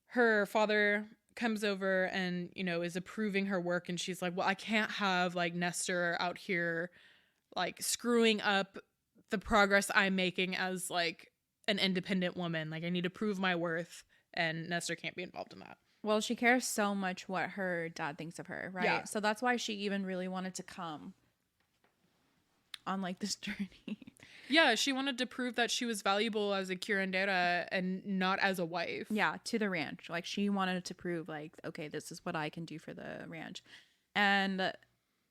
Her father comes over and, you know, is approving her work, and she's like, well, I can't have like Nestor out here like screwing up the progress I'm making as like an independent woman. Like, I need to prove my worth, and Nestor can't be involved in that. Well, she cares so much what her dad thinks of her, right? Yeah. So that's why she even really wanted to come on like this journey. Yeah, she wanted to prove that she was valuable as a curandera and not as a wife. Yeah, to the ranch. Like, she wanted to prove like, okay, this is what I can do for the ranch. And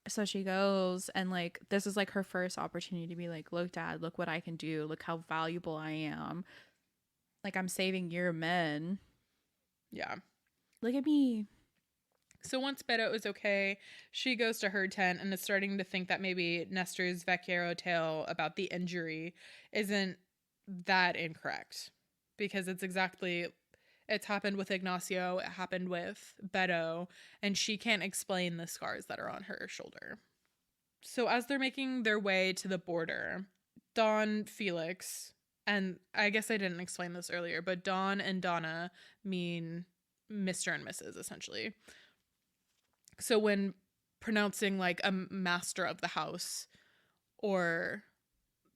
so she goes, and like, this is like her first opportunity to be like, look, Dad, look what I can do. Look how valuable I am. Like, I'm saving your men. Yeah. Look at me. So once Beto is okay, she goes to her tent and is starting to think that maybe Nestor's vaquero tale about the injury isn't that incorrect. Because it's happened with Ignacio, it happened with Beto, and she can't explain the scars that are on her shoulder. So as they're making their way to the border, Don Felix, and I guess I didn't explain this earlier, but Don and Donna mean Mr. and Mrs. essentially. So when pronouncing like a master of the house or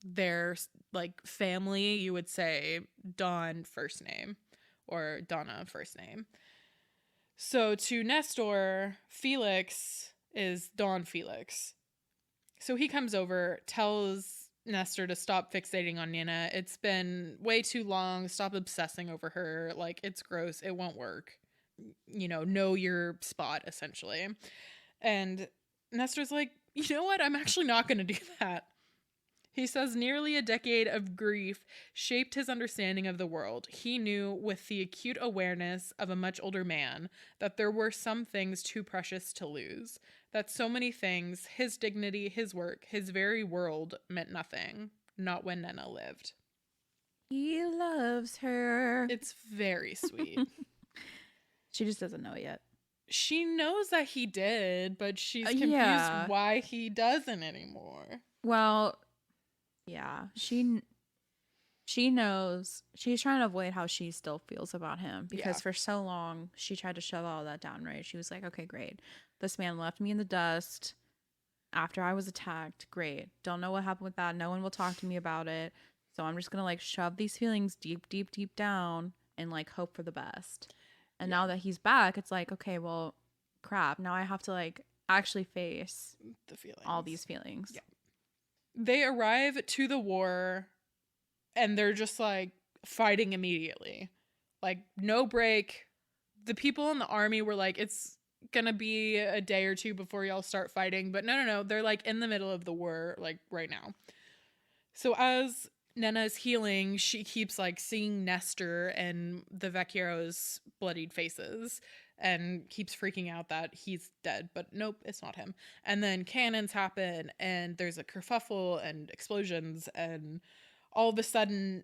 their like family, you would say Don first name or Donna first name. So to Nestor, Felix is Don Felix. So he comes over, tells Nestor to stop fixating on Nina. It's been way too long. Stop obsessing over her. Like, it's gross. It won't work. Know your spot, essentially. And Nestor's like, you know what? I'm actually not going to do that. He says nearly a decade of grief shaped his understanding of the world. He knew, with the acute awareness of a much older man, that there were some things too precious to lose. That so many things, his dignity, his work, his very world, meant nothing. Not when Nena lived. He loves her. It's very sweet. She just doesn't know it yet. She knows that he did, but she's confused why he doesn't anymore. Well, yeah, she knows. She's trying to avoid how she still feels about him because for so long she tried to shove all that down, right? She was like, okay, great. This man left me in the dust after I was attacked. Great. Don't know what happened with that. No one will talk to me about it. So I'm just going to like shove these feelings deep, deep, deep down and like hope for the best. And now that he's back, it's like, okay, well, crap. Now I have to like actually face the feelings. All these feelings. Yeah. They arrive to the war and they're just like fighting immediately. Like no break. The people in the army were like, it's gonna be a day or two before y'all start fighting. But no. They're like in the middle of the war, like right now. So as Nena is healing, she keeps like seeing Nestor and the Vecchiero's bloodied faces and keeps freaking out that he's dead, but nope, it's not him. And then cannons happen and there's a kerfuffle and explosions, and all of a sudden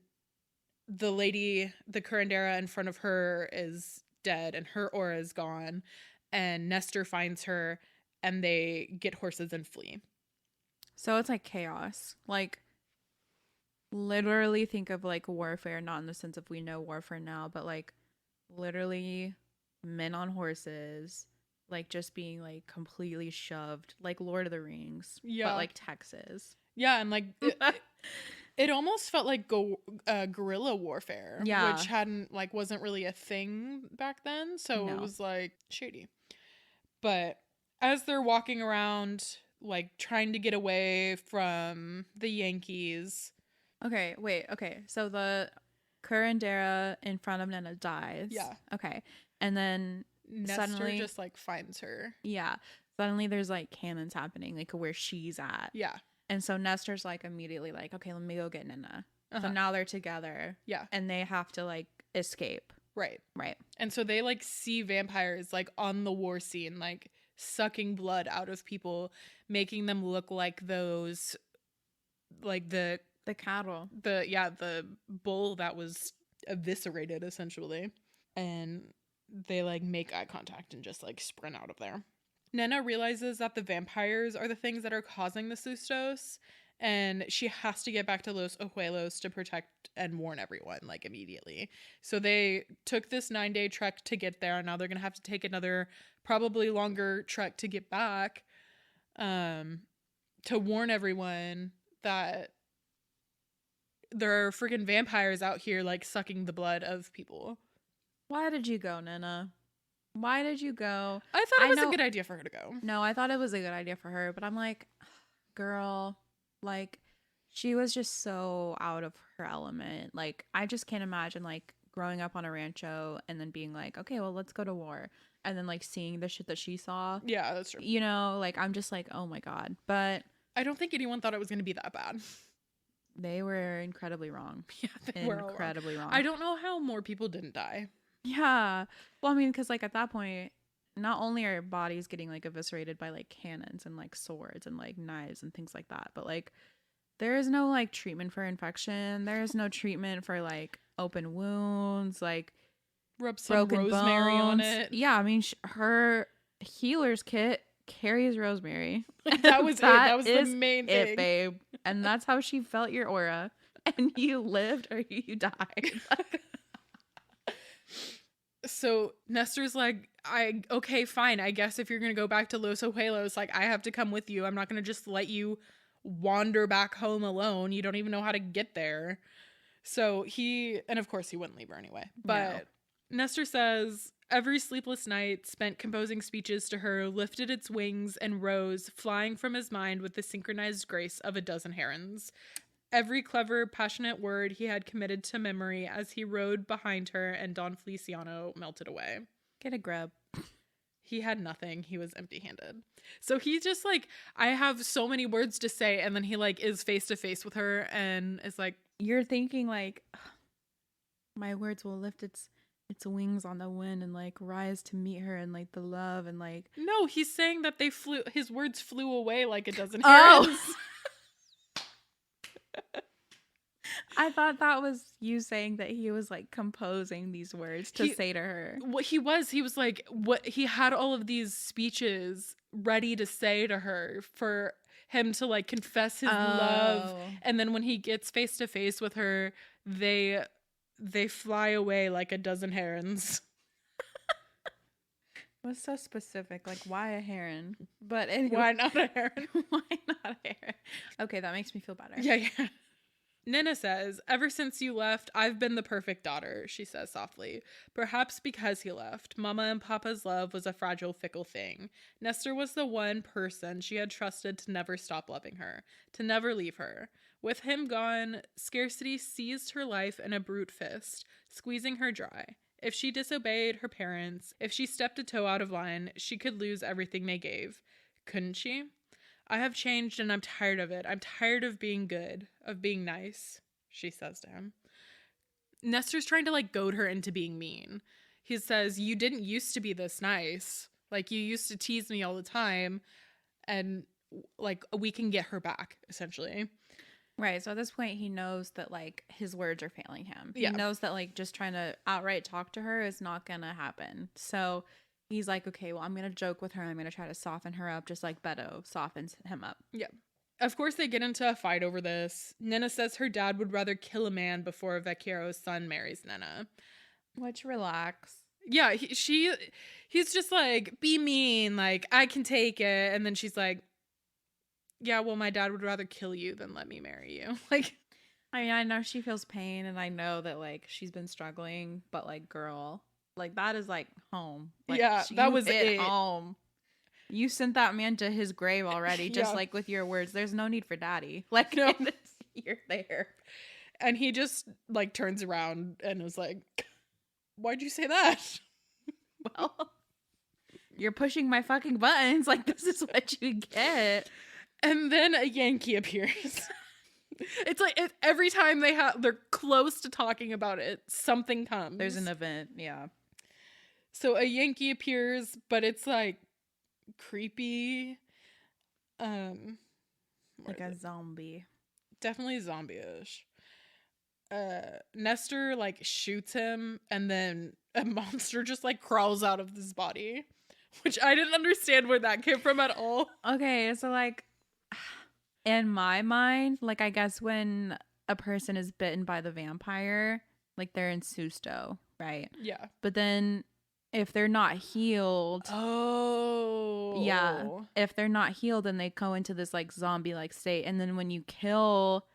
the lady, the curandera in front of her is dead and her aura is gone, and Nestor finds her and they get horses and flee. So it's like chaos. Like literally think of like warfare, not in the sense of we know warfare now, but like literally men on horses, like just being like completely shoved, like Lord of the Rings, but like Texas. Yeah, and like it almost felt like guerrilla warfare, which wasn't really a thing back then, so it was like shady. But as they're walking around, like trying to get away from the Yankees. Okay, wait. Okay, so the curandera in front of Nena dies. Yeah. Okay, and then Nestor suddenly just like finds her. Yeah. Suddenly there's like cannons happening, like where she's at. Yeah. And so Nestor's like immediately like, okay, let me go get Nena. So now they're together. Yeah. And they have to like escape. Right. Right. And so they like see vampires like on the war scene, like sucking blood out of people, making them look like those, like the cattle. The bull that was eviscerated essentially. And they like make eye contact and just like sprint out of there. Nena realizes that the vampires are the things that are causing the sustos, and she has to get back to Los Ojuelos to protect and warn everyone like immediately. So they took this 9-day trek to get there, and now they're gonna have to take another probably longer trek to get back, to warn everyone that there are freaking vampires out here like sucking the blood of people. Why did you go, Nena? Why did you go? I thought it was a good idea for her to go. No, I thought it was a good idea for her, but I'm like, girl, like, she was just so out of her element. Like, I just can't imagine, like, growing up on a rancho and then being like, okay, well, let's go to war. And then, like, seeing the shit that she saw. Yeah, that's true. You know, like, I'm just like, oh my God. But I don't think anyone thought it was going to be that bad. They were incredibly wrong. Yeah, they were incredibly wrong. I don't know how more people didn't die. Yeah. Well, I mean, because like at that point, not only are bodies getting like eviscerated by like cannons and like swords and like knives and things like that, but like there is no like treatment for infection. There is no treatment for like open wounds, like rub some rosemary on it. Yeah, I mean, her healer's kit carries rosemary. That was that was the main thing, babe. And that's how she felt your aura, and you lived or you died. So Nestor's like, okay, fine. I guess if you're going to go back to Los Ojuelos, like, I have to come with you. I'm not going to just let you wander back home alone. You don't even know how to get there. So and of course he wouldn't leave her anyway. But no. Nestor says, every sleepless night spent composing speeches to her lifted its wings and rose, flying from his mind with the synchronized grace of a dozen herons. every clever, passionate word he had committed to memory as he rode behind her and Don Feliciano melted away. Get a grub. He had nothing. He was empty-handed. So he just like, I have so many words to say, and then he like is face to face with her and is like, You're thinking like, my words will lift its wings on the wind and like rise to meet her and like the love and like. no, he's saying that his words flew away like a dozen Oh. herons. I thought that was you saying that he was like composing these words to say to her. What he was like, what he had all of these speeches ready to say to her for him to like confess his love. And then when he gets face to face with her, they fly away like a dozen herons. It was so specific. Like, why a heron? But anyway. Why not a heron? Why not a heron? Okay, that makes me feel better. Yeah. Nina says, ever since you left, I've been the perfect daughter, she says softly. Perhaps because he left, Mama and Papa's love was a fragile, fickle thing. Nestor was the one person she had trusted to never stop loving her, to never leave her. With him gone, scarcity seized her life in a brute fist, squeezing her dry. If she disobeyed her parents, if she stepped a toe out of line, she could lose everything they gave. Couldn't she? I have changed and I'm tired of it. I'm tired of being good, of being nice, she says to him. Nestor's trying to like goad her into being mean. He says, you didn't used to be this nice. Like you used to tease me all the time and like we can get her back, essentially. Right. So at this point, he knows that like his words are failing him. Yeah. He knows that like just trying to outright talk to her is not going to happen. So he's like, okay, well, I'm going to joke with her. I'm going to try to soften her up just like Beto softens him up. Yeah. Of course, they get into a fight over this. Nina says her dad would rather kill a man before Vecchiero's son marries Nina. Which, relax. Yeah, he's just like, be mean, like, I can take it. And then she's like, yeah, well, my dad would rather kill you than let me marry you. Like, I mean, I know she feels pain and I know that like she's been struggling, but like, girl, like that is like home. Like, yeah, that was it. Home. You sent that man to his grave already, just like with your words. There's no need for daddy. Like, no, you're there. And he just like turns around and is like, why'd you say that? Well, you're pushing my fucking buttons. Like, this is what you get. And then a Yankee appears. It's like every time they're close to talking about it, something comes. There's an event, yeah. So a Yankee appears, but it's like creepy. Like a zombie. Definitely zombie-ish. Nestor like shoots him, and then a monster just like crawls out of his body, which I didn't understand where that came from at all. Okay, so like in my mind, like I guess when a person is bitten by the vampire, like they're in susto, right? Yeah. But then if they're not healed, yeah, if they're not healed, then they go into this like zombie like state, and then when you kill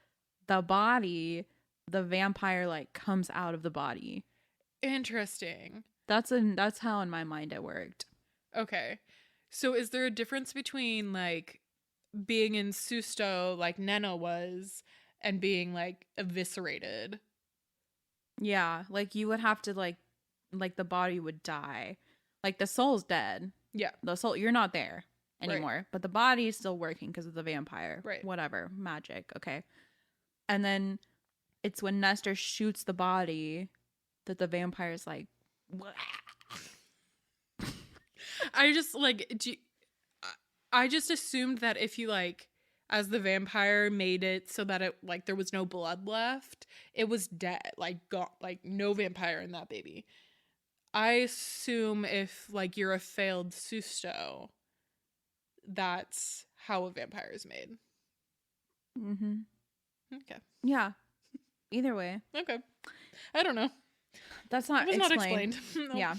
the body, the vampire like comes out of the body. Interesting. That's how in my mind it worked. Okay. So is there a difference between like being in susto like Nena was and being like eviscerated? Yeah, like you would have to like the body would die. Like the soul's dead. Yeah. The soul, you're not there anymore, right. But the body is still working because of the vampire. Right. Whatever. Magic. Okay. And then it's when Nestor shoots the body that the vampire's like, I just like, I just assumed that if you like, as the vampire made it so that it like there was no blood left, it was dead, like got like no vampire in that baby. I assume if like you're a failed susto, that's how a vampire is made. Mm-hmm. Okay. Yeah. Either way. Okay. I don't know. That's not explained. No. Yeah.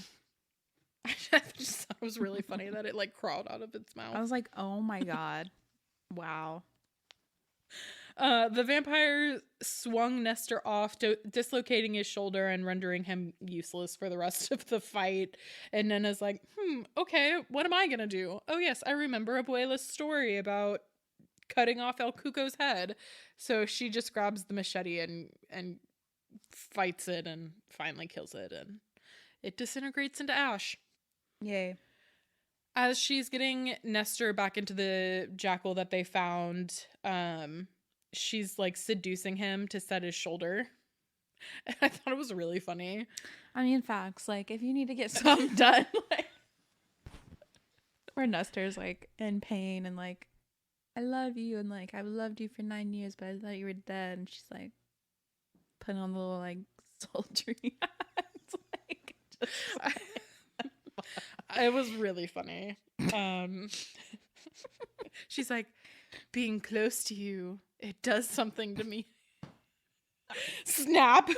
I just thought it was really funny that it like crawled out of its mouth. I was like, oh my God. Wow. The vampire swung Nestor off, dislocating his shoulder and rendering him useless for the rest of the fight. And Nena's like, okay, what am I gonna do? Oh yes, I remember Abuela's story about cutting off El Cuco's head. So she just grabs the machete and fights it and finally kills it, and it disintegrates into ash. Yay. As she's getting Nestor back into the jackal that they found, she's like seducing him to set his shoulder. And I thought it was really funny. I mean, facts. Like, if you need to get something done, like, where Nestor's like in pain and like, I love you, and like, I've loved you for 9 years, but I thought you were dead, and she's like putting on the little like sultry hats, like, just it was really funny. She's like, being close to you, it does something to me. Snap.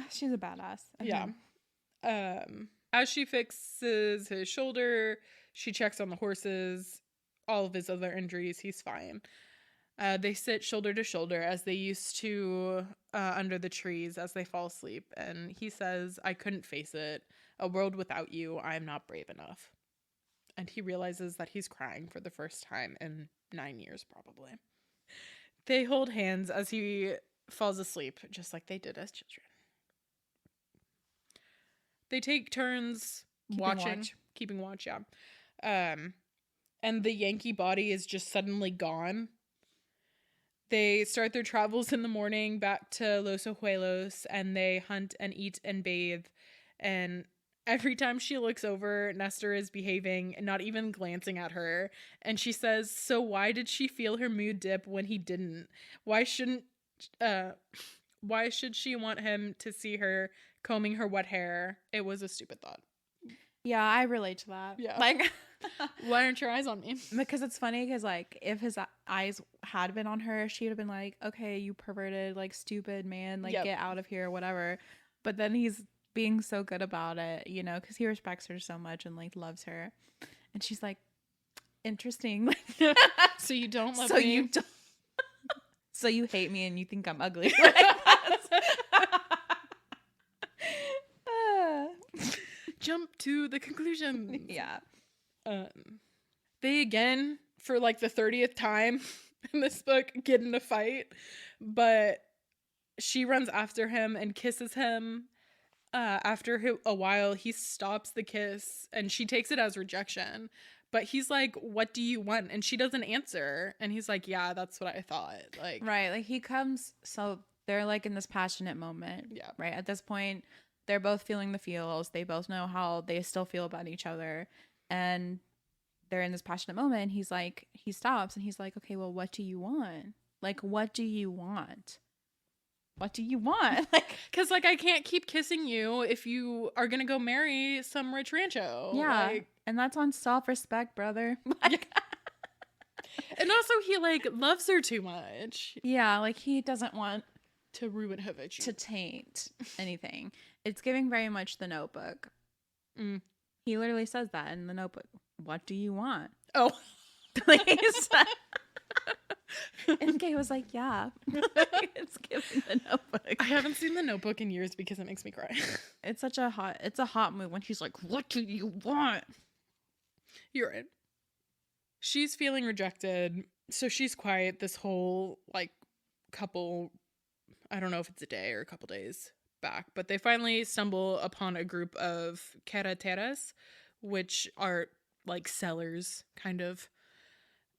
She's a badass. Yeah. As she fixes his shoulder, she checks on the horses, all of his other injuries, he's fine. They sit shoulder to shoulder as they used to under the trees as they fall asleep. And he says, I couldn't face it. A world without you, I'm not brave enough. And he realizes that he's crying for the first time in 9 years, probably. They hold hands as he falls asleep, just like they did as children. They take turns keeping watch, yeah. And the Yankee body is just suddenly gone. They start their travels in the morning back to Los Ojuelos, and they hunt and eat and bathe. And every time she looks over, Nestor is behaving and not even glancing at her. And she says, so why did she feel her mood dip when he didn't? Why should she want him to see her combing her wet hair? It was a stupid thought. Yeah, I relate to that. Yeah. Like, why aren't your eyes on me? Because it's funny because, like, if his eyes had been on her, she would have been like, okay, you perverted, like, stupid man, like, get out of here, whatever. But then he's being so good about it, you know, because he respects her so much and, like, loves her. And she's like, interesting. So you don't love so me? You don't. So you hate me and you think I'm ugly. Jump to the conclusion. Yeah. They again, for like the 30th time in this book, get in a fight, but she runs after him and kisses him. After a while, he stops the kiss and she takes it as rejection. But he's like, what do you want? And she doesn't answer. And he's like, yeah, that's what I thought. Like, right. Like, he comes, so they're like in this passionate moment. Yeah. Right. At this point, they're both feeling the feels. They both know how they still feel about each other. And they're in this passionate moment. He's like, he stops and he's like, okay, well, what do you want? Like, what do you want? What do you want? Like, because like I can't keep kissing you if you are gonna go marry some rich rancho. Yeah, like, and that's on self-respect, brother. Like, and also he like loves her too much. Yeah, like he doesn't want to ruin her virtue, to taint anything. It's giving very much The Notebook. He literally says that in The Notebook. What do you want? Oh, please. And Kay was like, yeah. It's giving The Notebook. I haven't seen The Notebook in years because it makes me cry. It's a hot mood when he's like, what do you want? You're right. She's feeling rejected, so she's quiet this whole like couple, I don't know if it's a day or a couple days back, but they finally stumble upon a group of carreteras, which are like sellers, kind of.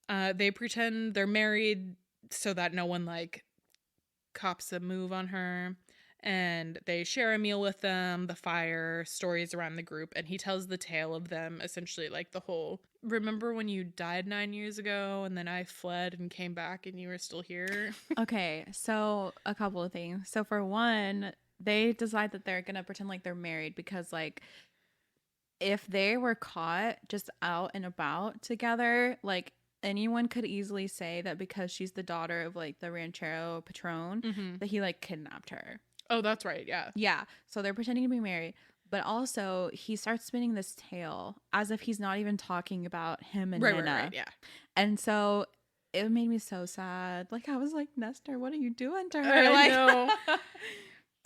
They pretend they're married so that no one like cops a move on her, and they share a meal with them, the fire, stories around the group, and he tells the tale of them, essentially like the whole, remember when you died 9 years ago and then I fled and came back and you were still here? Okay, so a couple of things. So for one, they decide that they're gonna pretend like they're married because like if they were caught just out and about together, like anyone could easily say that because she's the daughter of like the ranchero patron, that he like kidnapped her. Oh, that's right. Yeah. Yeah. So they're pretending to be married, but also he starts spinning this tale as if he's not even talking about him and Nina. Right, yeah. And so it made me so sad. Like I was like, Nestor, what are you doing to her? I know.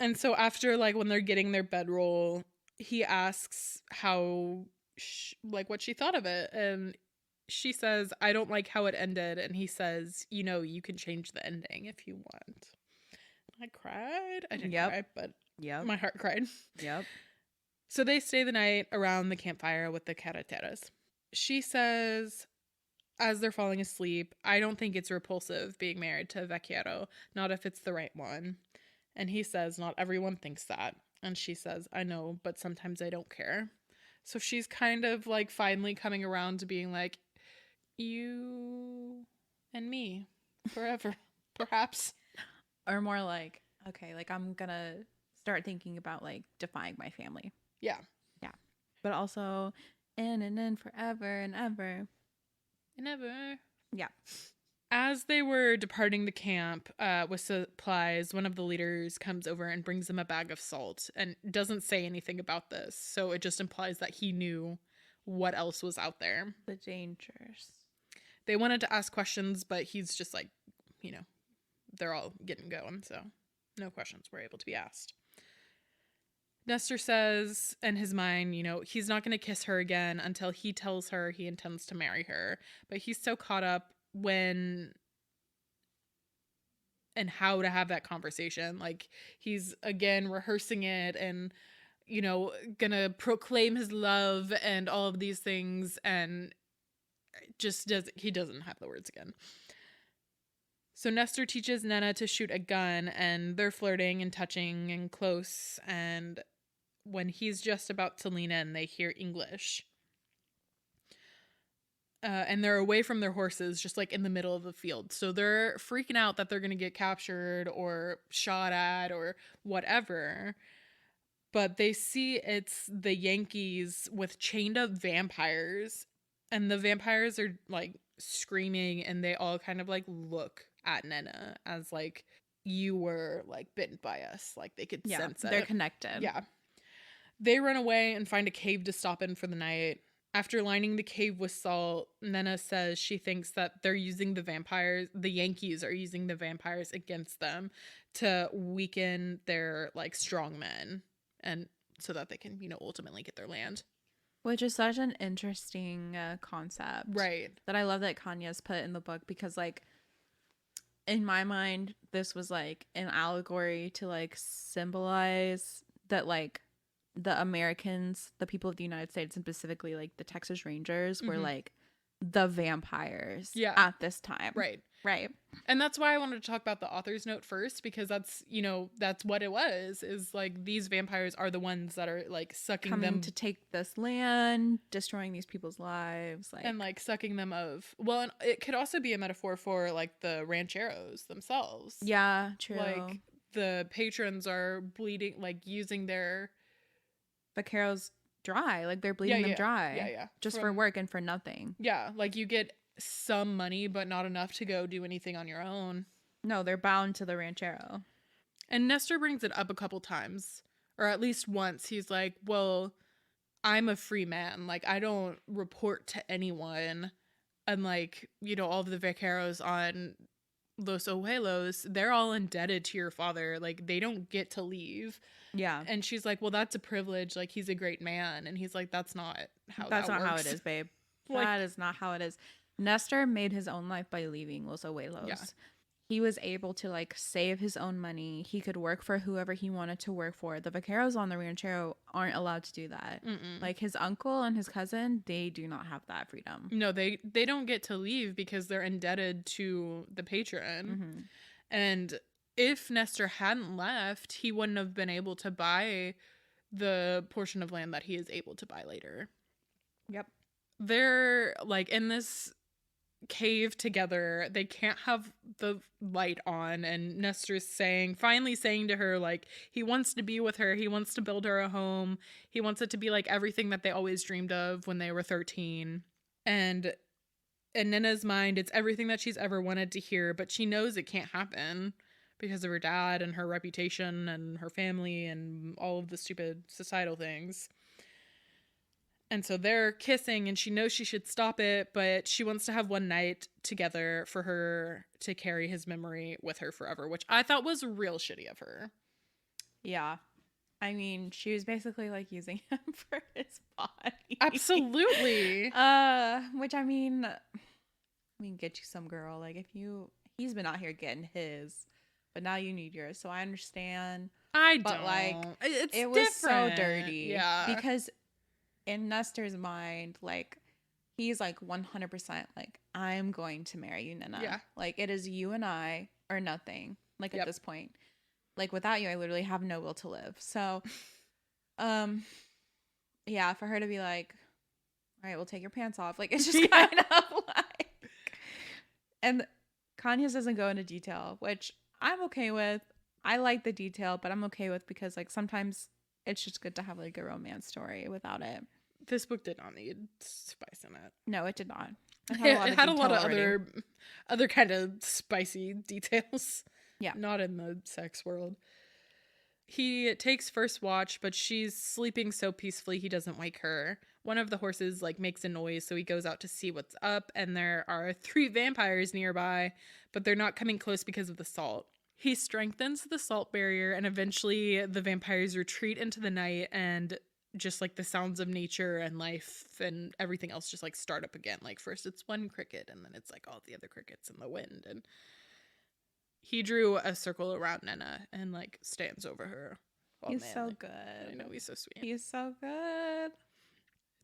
And so after like when they're getting their bedroll, he asks how like what she thought of it, and she says, I don't like how it ended. And he says, you can change the ending if you want. I cried. I didn't cry, but my heart cried. Yep. So they stay the night around the campfire with the carreteras. She says, as they're falling asleep, I don't think it's repulsive being married to a vaquero, not if it's the right one. And he says, not everyone thinks that. And she says, I know, but sometimes I don't care. So she's kind of like finally coming around to being like, you and me forever, perhaps. Or more like, okay, like I'm gonna start thinking about like defying my family. Yeah. Yeah. But also in and in forever and ever. And ever. Yeah. As they were departing the camp with supplies, one of the leaders comes over and brings them a bag of salt and doesn't say anything about this. So it just implies that he knew what else was out there. The dangers. They wanted to ask questions, but he's just like, they're all getting going. So no questions were able to be asked. Nestor says in his mind, he's not going to kiss her again until he tells her he intends to marry her. But he's so caught up and how to have that conversation. Like he's again rehearsing it and, gonna proclaim his love and all of these things, and he doesn't have the words again. So Nestor teaches Nena to shoot a gun, and they're flirting and touching and close. And when he's just about to lean in, they hear English. And they're away from their horses, just like in the middle of the field. So they're freaking out that they're going to get captured or shot at or whatever. But they see it's the Yankees with chained up vampires. And the vampires are like screaming, and they all kind of like look at Nena as like, you were like bitten by us. Like they could sense it. They're connected. Yeah. They run away and find a cave to stop in for the night. After lining the cave with salt, Nena says she thinks that they're using the Yankees are using the vampires against them to weaken their like strong men, and so that they can, ultimately get their land. Which is such an interesting concept. Right. That I love that Kanye's put in the book, because like in my mind, this was like an allegory to like symbolize that like the Americans, the people of the United States, and specifically like the Texas Rangers were like the vampires at this time. Right. Right. And that's why I wanted to talk about the author's note first, because that's, that's what it was, is like these vampires are the ones that are like sucking coming them to take this land, destroying these people's lives, like, and like sucking them of. Well, and it could also be a metaphor for like the rancheros themselves. Yeah, true. Like the patrons are bleeding, like using their vaqueros dry, like they're bleeding them dry. Yeah. Just for work and for nothing. Yeah, like you get some money, but not enough to go do anything on your own. No, they're bound to the ranchero. And Nestor brings it up a couple times, or at least once. He's like, well, I'm a free man. Like, I don't report to anyone. And like, all of the vaqueros on Los Ojuelos, they're all indebted to your father. Like, they don't get to leave. Yeah. And she's like, well, that's a privilege. Like, he's a great man. And he's like, that's not how how it is, babe. Like, that is not how it is. Nestor made his own life by leaving Los Abuelos. Yeah. He was able to like save his own money. He could work for whoever he wanted to work for. The vaqueros on the ranchero aren't allowed to do that. Mm-mm. Like his uncle and his cousin, they do not have that freedom. No, they don't get to leave because they're indebted to the patron. Mm-hmm. And if Nestor hadn't left, he wouldn't have been able to buy the portion of land that he is able to buy later. Yep. They're like in this cave together. They can't have the light on, and Nestor's finally saying to her, like, he wants to be with her, he wants to build her a home, he wants it to be like everything that they always dreamed of when they were 13. And in Nena's mind, it's everything that she's ever wanted to hear, but she knows it can't happen because of her dad and her reputation and her family and all of the stupid societal things. And so they're kissing, and she knows she should stop it, but she wants to have one night together for her to carry his memory with her forever, which I thought was real shitty of her. Yeah. I mean, she was basically like using him for his body. Absolutely. Which I mean, we can get you some girl. Like he's been out here getting his, but now you need yours. So I understand. But like, It's it was so different. dirty. Yeah. Because in Nestor's mind, like he's like 100% like, I'm going to marry you, Nina. Yeah. Like it is you and I or nothing. Like Yep. at this point, like without you, I literally have no will to live. So, yeah, for her to be like, all right, we'll take your pants off. Like it's just kind of like, and Kanye doesn't go into detail, which I'm okay with. I like the detail, but I'm okay with because like sometimes it's just good to have like a romance story without it. This book did not need spice in it. No, it did not. It had a lot of other kind of spicy details. Yeah. Not in the sex world. He takes first watch, but she's sleeping so peacefully he doesn't wake her. One of the horses like makes a noise, so he goes out to see what's up, and there are 3 vampires nearby, but they're not coming close because of the salt. He strengthens the salt barrier, and eventually the vampires retreat into the night, and just like the sounds of nature and life and everything else just like start up again. Like first it's one cricket, and then it's like all the other crickets in the wind, and he drew a circle around Nena and like stands over her. He's so good. I know, he's so sweet. He's so good.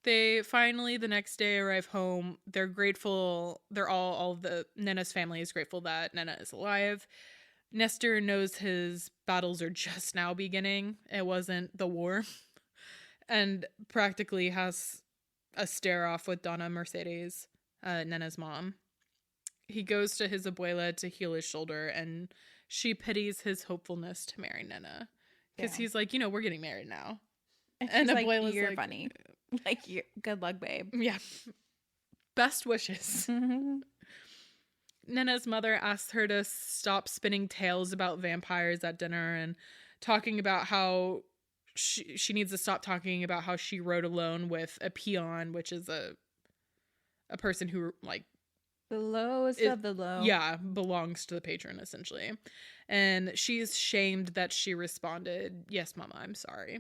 They finally the next day arrive home. They're grateful. They're all of the Nena's family is grateful that Nena is alive. Nestor knows his battles are just now beginning. It wasn't the war. And practically has a stare off with Donna Mercedes, Nena's mom. He goes to his abuela to heal his shoulder, and she pities his hopefulness to marry Nena. Because he's like, we're getting married now. And abuela's like, you're funny. Like, you're good luck, babe. Yeah. Best wishes. Nena's mother asks her to stop spinning tales about vampires at dinner and talking about how she needs to stop talking about how she rode alone with a peon, which is a person who like the lowest of the low. Yeah, belongs to the patron essentially. And she's shamed that she responded, "Yes, mama, I'm sorry."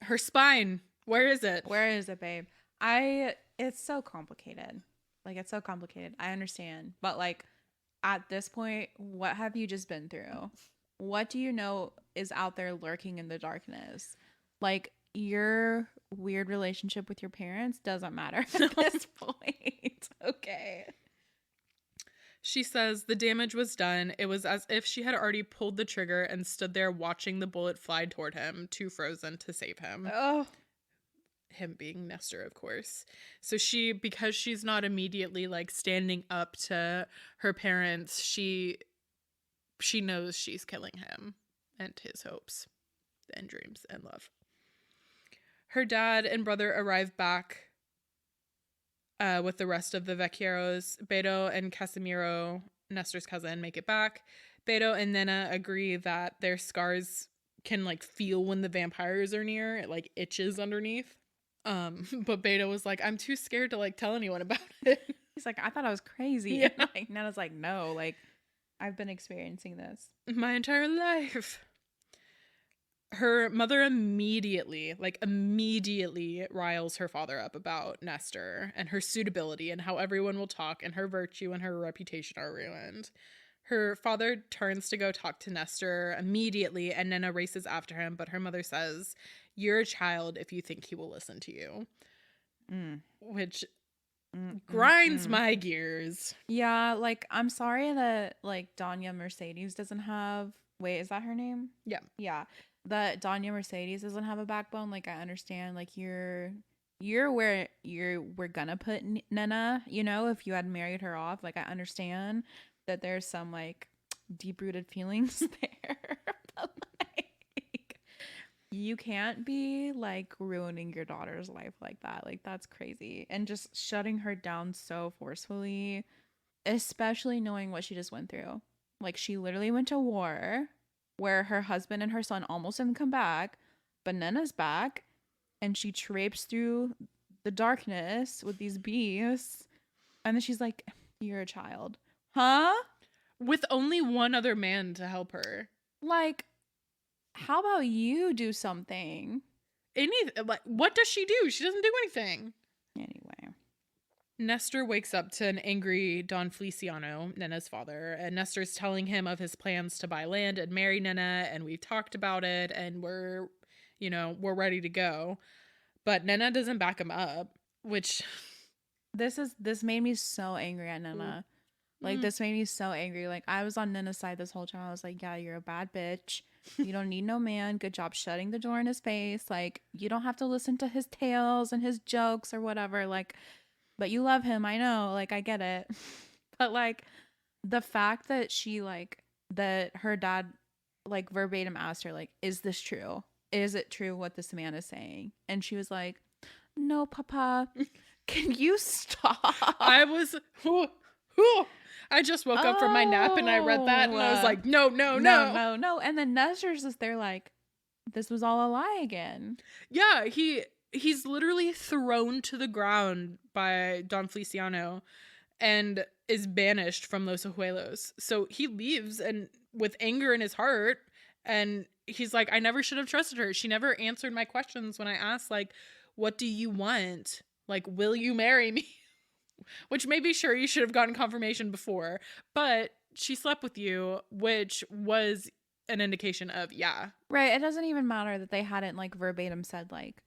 Her spine, where is it? Where is it, babe? It's so complicated. Like it's so complicated. I understand. But like at this point, what have you just been through? What do you know is out there lurking in the darkness? Like your weird relationship with your parents doesn't matter at this point. Okay. She says the damage was done. It was as if she had already pulled the trigger and stood there watching the bullet fly toward him, too frozen to save him. Oh. Him being Nestor, of course. So because she's not immediately like standing up to her parents, she knows she's killing him and his hopes and dreams and love. Her dad and brother arrive back with the rest of the Vecchieros. Beto and Casimiro, Nestor's cousin, make it back. Beto and Nena agree that their scars can like feel when the vampires are near. It like itches underneath. But Beto was like, I'm too scared to like tell anyone about it. He's like, I thought I was crazy. Yeah. And like Nena's like, no, like I've been experiencing this my entire life. Her mother immediately riles her father up about Nestor and her suitability and how everyone will talk and her virtue and her reputation are ruined. Her father turns to go talk to Nestor immediately, and Nena races after him, but her mother says, "You're a child if you think he will listen to you." Which grinds my gears. Yeah, like I'm sorry that like Danya Mercedes doesn't have. Wait, is that her name? Yeah. Yeah. That Danya Mercedes doesn't have a backbone. Like I understand, like you're where we're gonna put Nena, if you had married her off. Like I understand that there's some like deep rooted feelings there. But like you can't be like ruining your daughter's life like that. Like that's crazy. And just shutting her down so forcefully, especially knowing what she just went through. Like she literally went to war where her husband and her son almost didn't come back, but Nena's back, and she traipsed through the darkness with these beasts, and then she's like, "You're a child." Huh? With only one other man to help her. Like, How about you do something? Like, what does she do? She doesn't do anything. Anyway. Nestor wakes up to an angry Don Feliciano, Nena's father, and Nestor's telling him of his plans to buy land and marry Nena, and we've talked about it, and we're ready to go. But Nena doesn't back him up, which This made me so angry at Nena. Like, this made me so angry. Like, I was on Nena's side this whole time. I was like, yeah, you're a bad bitch. You don't need no man. Good job shutting the door in his face. Like, you don't have to listen to his tales and his jokes or whatever. Like, but you love him. I know. Like, I get it. But, like, the fact that that her dad, like, verbatim asked her, like, is this true? Is it true what this man is saying? And she was like, no, Papa. Can you stop? I was... I just woke up from my nap and I read that and I was like, no. And then Nestor's is there like, this was all a lie again. Yeah, he's literally thrown to the ground by Don Feliciano and is banished from Los Abuelos. So he leaves and with anger in his heart, and he's like, I never should have trusted her. She never answered my questions when I asked, like, what do you want? Like, will you marry me? Which maybe sure you should have gotten confirmation before, but she slept with you, which was an indication of, yeah. Right. It doesn't even matter that they hadn't like verbatim said like,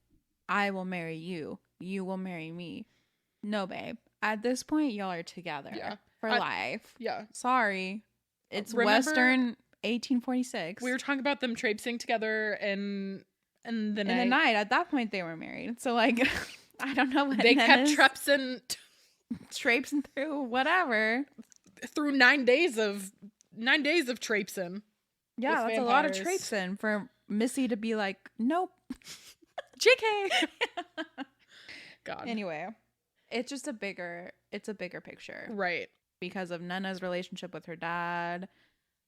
I will marry you. You will marry me. No, babe. At this point, y'all are together for life. Yeah. Sorry. It's Western 1846. We were talking about them traipsing together in the night. In the night. At that point, they were married. So like, I don't know what they kept traipsing through whatever through 9 days of traipsing. Yeah, that's vampires. A lot of traipsing for Missy to be like, nope. JK. God. Anyway, it's just a bigger picture. Right. Because of Nena's relationship with her dad,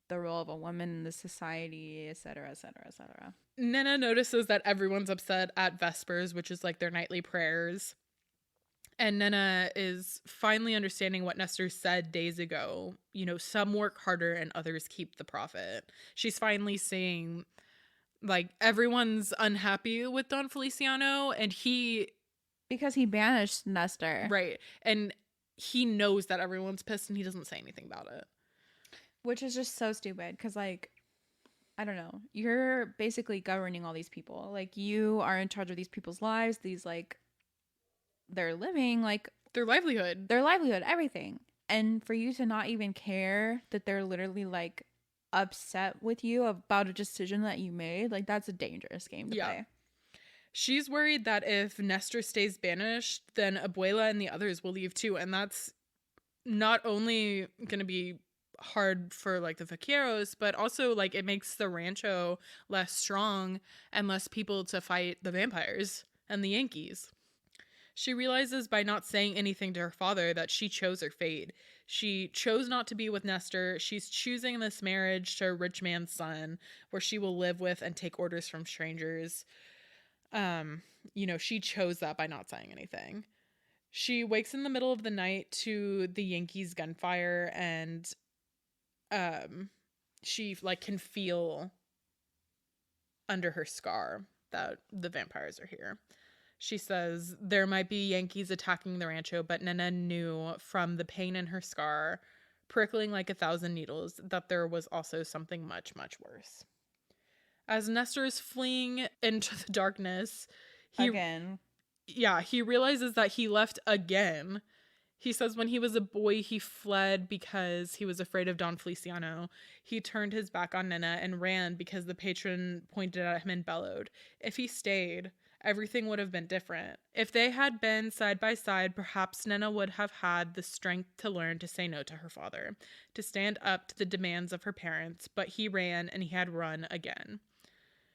the role of a woman in the society, etc., etc., etc. Nena notices that everyone's upset at Vespers, which is like their nightly prayers. And Nena is finally understanding what Nestor said days ago. You know, some work harder and others keep the profit. She's finally seeing, like, everyone's unhappy with Don Feliciano, and because he banished Nestor. Right. And he knows that everyone's pissed and he doesn't say anything about it. Which is just so stupid because, like, I don't know. You're basically governing all these people. Like, you are in charge of these people's lives. These, like, they're living, like, their livelihood, everything. And for you to not even care that they're literally, like, upset with you about a decision that you made, like, that's a dangerous game to play. She's worried that if Nestor stays banished, then Abuela and the others will leave too. And that's not only going to be hard for, like, the vaqueros, but also, like, it makes the rancho less strong and less people to fight the vampires and the Yankees. She realizes by not saying anything to her father that she chose her fate. She chose not to be with Nestor. She's choosing this marriage to a rich man's son where she will live with and take orders from strangers. You know, she chose that by not saying anything. She wakes in the middle of the night to the Yankees' gunfire, and she, like, can feel under her scar that the vampires are here. She says there might be Yankees attacking the rancho, but Nena knew from the pain in her scar, prickling like 1,000 needles, that there was also something much, much worse. As Nestor is fleeing into the darkness, he realizes that he left again. He says when he was a boy, he fled because he was afraid of Don Feliciano. He turned his back on Nena and ran because the patron pointed at him and bellowed. If he stayed, everything would have been different. If they had been side by side, perhaps Nena would have had the strength to learn to say no to her father, to stand up to the demands of her parents, but he ran and he had run again.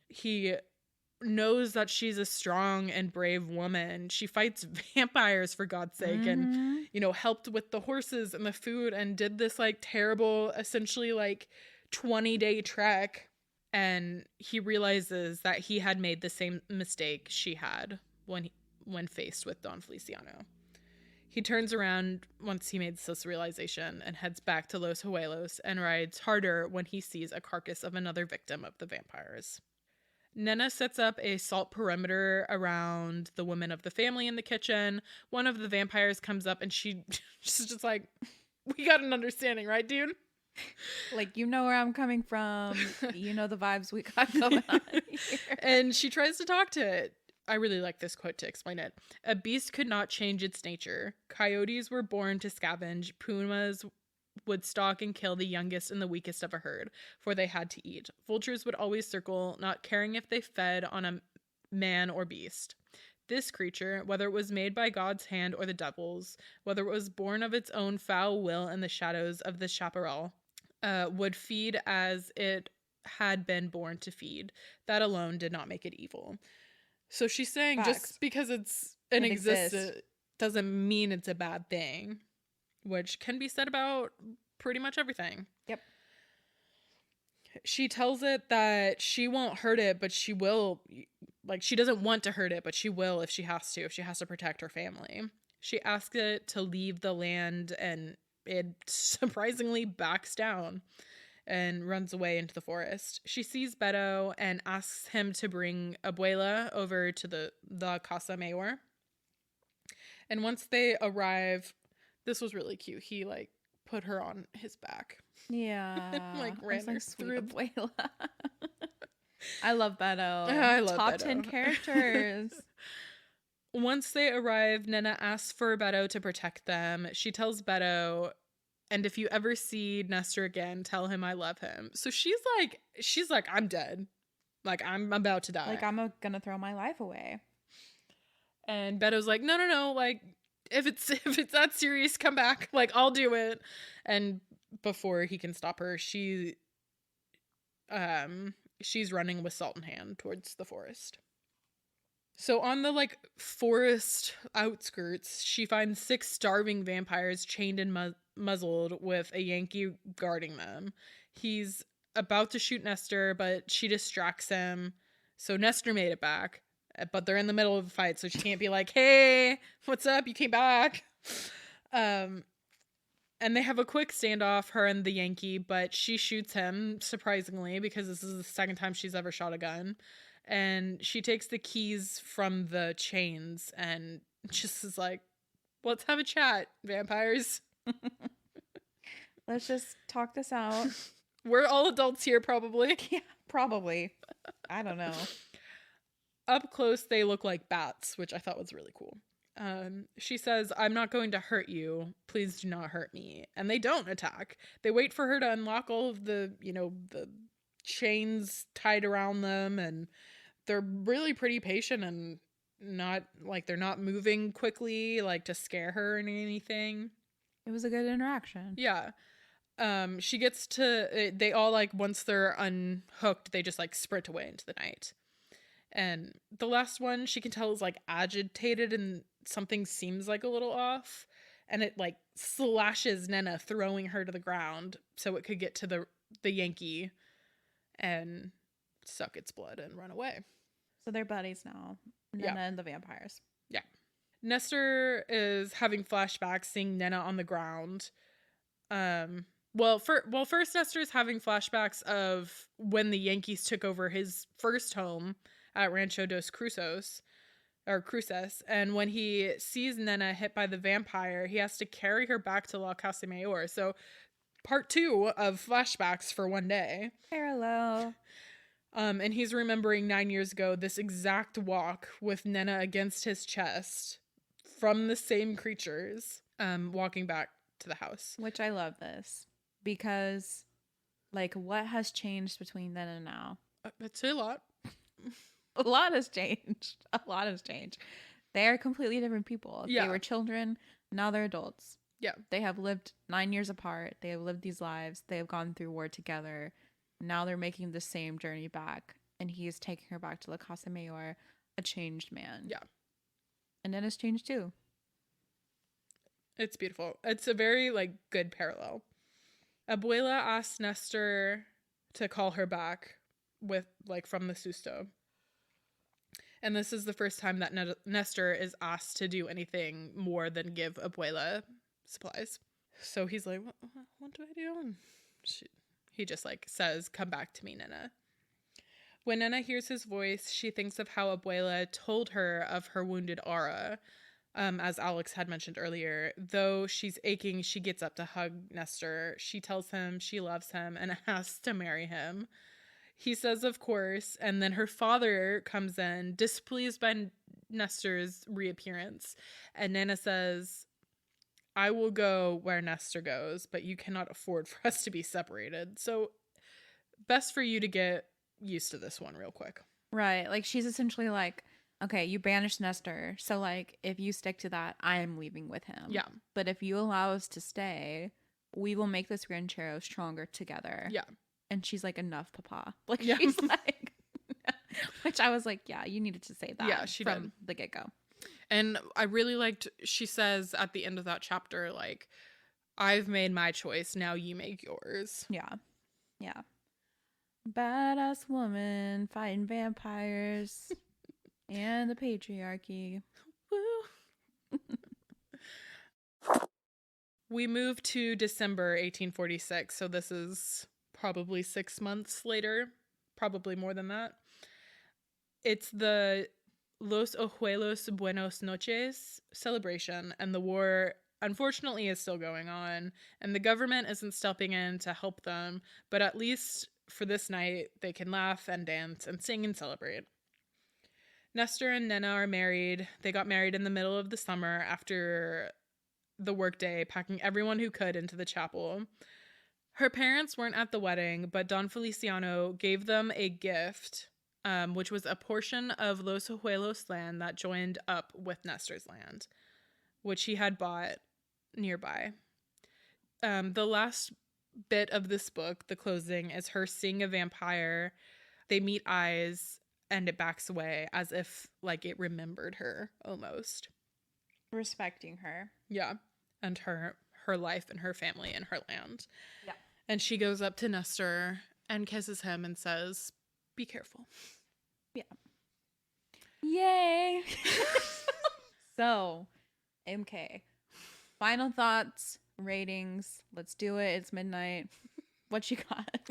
He knows that she's a strong and brave woman. She fights vampires, for God's sake, and, you know, helped with the horses and the food and did this, like, terrible, essentially, like, 20-day trek. And he realizes that he had made the same mistake she had when faced with Don Feliciano. He turns around once he made this realization and heads back to Los Abuelos and rides harder when he sees a carcass of another victim of the vampires. Nena sets up a salt perimeter around the women of the family in the kitchen. One of the vampires comes up and she's just like, we got an understanding, right, dude? Like, you know where I'm coming from. You know the vibes we got going on here. And she tries to talk to it. I really like this quote to explain it. A beast could not change its nature. Coyotes were born to scavenge. Pumas would stalk and kill the youngest and the weakest of a herd, for they had to eat. Vultures would always circle, not caring if they fed on a man or beast. This creature, whether it was made by God's hand or the devil's, whether it was born of its own foul will in the shadows of the chaparral, would feed as it had been born to feed. That alone did not make it evil. So she's saying Facts. just because it It exists, exists. it doesn't mean it's a bad thing, which can be said about pretty much everything. Yep. She tells it that she won't hurt it, but she will. Like, she doesn't want to hurt it, but she will if she has to protect her family. She asks it to leave the land, and it surprisingly backs down and runs away into the forest. She sees Beto and asks him to bring Abuela over to the Casa Mayor. And once they arrive, this was really cute. He like put her on his back. Yeah. Like, I ran was her like, sweet through. abuela. I love Beto. I love Top Beto. 10 characters. Once they arrive, Nena asks for Beto to protect them. She tells Beto, and if you ever see Nestor again, tell him I love him. So she's like, I'm dead. Like, I'm about to die. Like, I'm gonna throw my life away. And Beto's like, no, like, if it's that serious, come back. Like, I'll do it. And before he can stop her, she's running with Salt in hand towards the forest. So on the like forest outskirts, she finds 6 starving vampires chained and muzzled with a Yankee guarding them. He's about to shoot Nestor, but she distracts him. So Nestor made it back, but they're in the middle of a fight, so she can't be like, "Hey, what's up? You came back." And they have a quick standoff, her and the Yankee, but she shoots him, surprisingly, because this is the second time she's ever shot a gun. And she takes the keys from the chains and just is like, let's have a chat, vampires. Let's just talk this out. We're all adults here, probably. Yeah, probably. I don't know. Up close, they look like bats, which I thought was really cool. She says, I'm not going to hurt you. Please do not hurt me. And they don't attack. They wait for her to unlock all of the chains tied around them, and they're really pretty patient and not like they're not moving quickly like to scare her or anything. It was a good interaction. Yeah. She gets to they all like once they're unhooked, they just like sprint away into the night. And the last one, she can tell is like agitated and something seems like a little off, and it like slashes Nena, throwing her to the ground so it could get to the Yankee and suck its blood and run away. So they're buddies now. Nena and the vampires. Yeah. Nestor is having flashbacks, seeing Nena on the ground. First Nestor is having flashbacks of when the Yankees took over his first home at Rancho dos Cruces, and when he sees Nena hit by the vampire, he has to carry her back to La Casa Mayor. So part 2 of flashbacks for one day. Parallel. And he's remembering 9 years ago this exact walk with Nena against his chest from the same creatures, walking back to the house. Which I love this because, like, what has changed between then and now? That's a lot. A lot has changed. A lot has changed. They are completely different people. Yeah. They were children. Now they're adults. Yeah. They have lived 9 years apart. They have lived these lives. They have gone through war together. Now they're making the same journey back. And he is taking her back to La Casa Mayor, a changed man. Yeah. And then it's changed too. It's beautiful. It's a very, like, good parallel. Abuela asks Nestor to call her back with, like, from the susto. And this is the first time that Nestor is asked to do anything more than give Abuela supplies. So he's like, what do I do? And he just, like, says, come back to me, Nena. When Nena hears his voice, she thinks of how Abuela told her of her wounded aura. As Alex had mentioned earlier, though she's aching, she gets up to hug Nestor. She tells him she loves him and asks to marry him. He says, of course, and then her father comes in, displeased by Nestor's reappearance. And Nana says, I will go where Nestor goes, but you cannot afford for us to be separated. So, best for you to get used to this one real quick. Right. Like, she's essentially like, okay, you banished Nestor. So, like, if you stick to that, I am leaving with him. Yeah. But if you allow us to stay, we will make this ranchero stronger together. Yeah. And she's like, enough, Papa. Like, Yeah. she's like, which I was like, yeah, you needed to say that. Yeah, she from did. the get go. And I really liked, she says at the end of that chapter, like, I've made my choice, now you make yours. Yeah. Yeah. Badass woman fighting vampires and the patriarchy. Woo. We move to December 1846, so this is probably 6 months later, probably more than that. It's the Los Ojuelos Buenos Noches celebration, and the war, unfortunately, is still going on, and the government isn't stepping in to help them, but at least for this night, they can laugh and dance and sing and celebrate. Nestor and Nena are married. They got married in the middle of the summer after the workday, packing everyone who could into the chapel. Her parents weren't at the wedding, but Don Feliciano gave them a gift, which was a portion of Los Ojuelos land that joined up with Nestor's land, which he had bought nearby. The last bit of this book, the closing, is her seeing a vampire. They meet eyes, and it backs away as if, like, it remembered her almost. Respecting her. Yeah. And her life and her family and her land. Yeah. And she goes up to Nestor and kisses him and says, be careful. Yeah. Yay. So, MK. Final thoughts, ratings. Let's do it. It's midnight. What you got?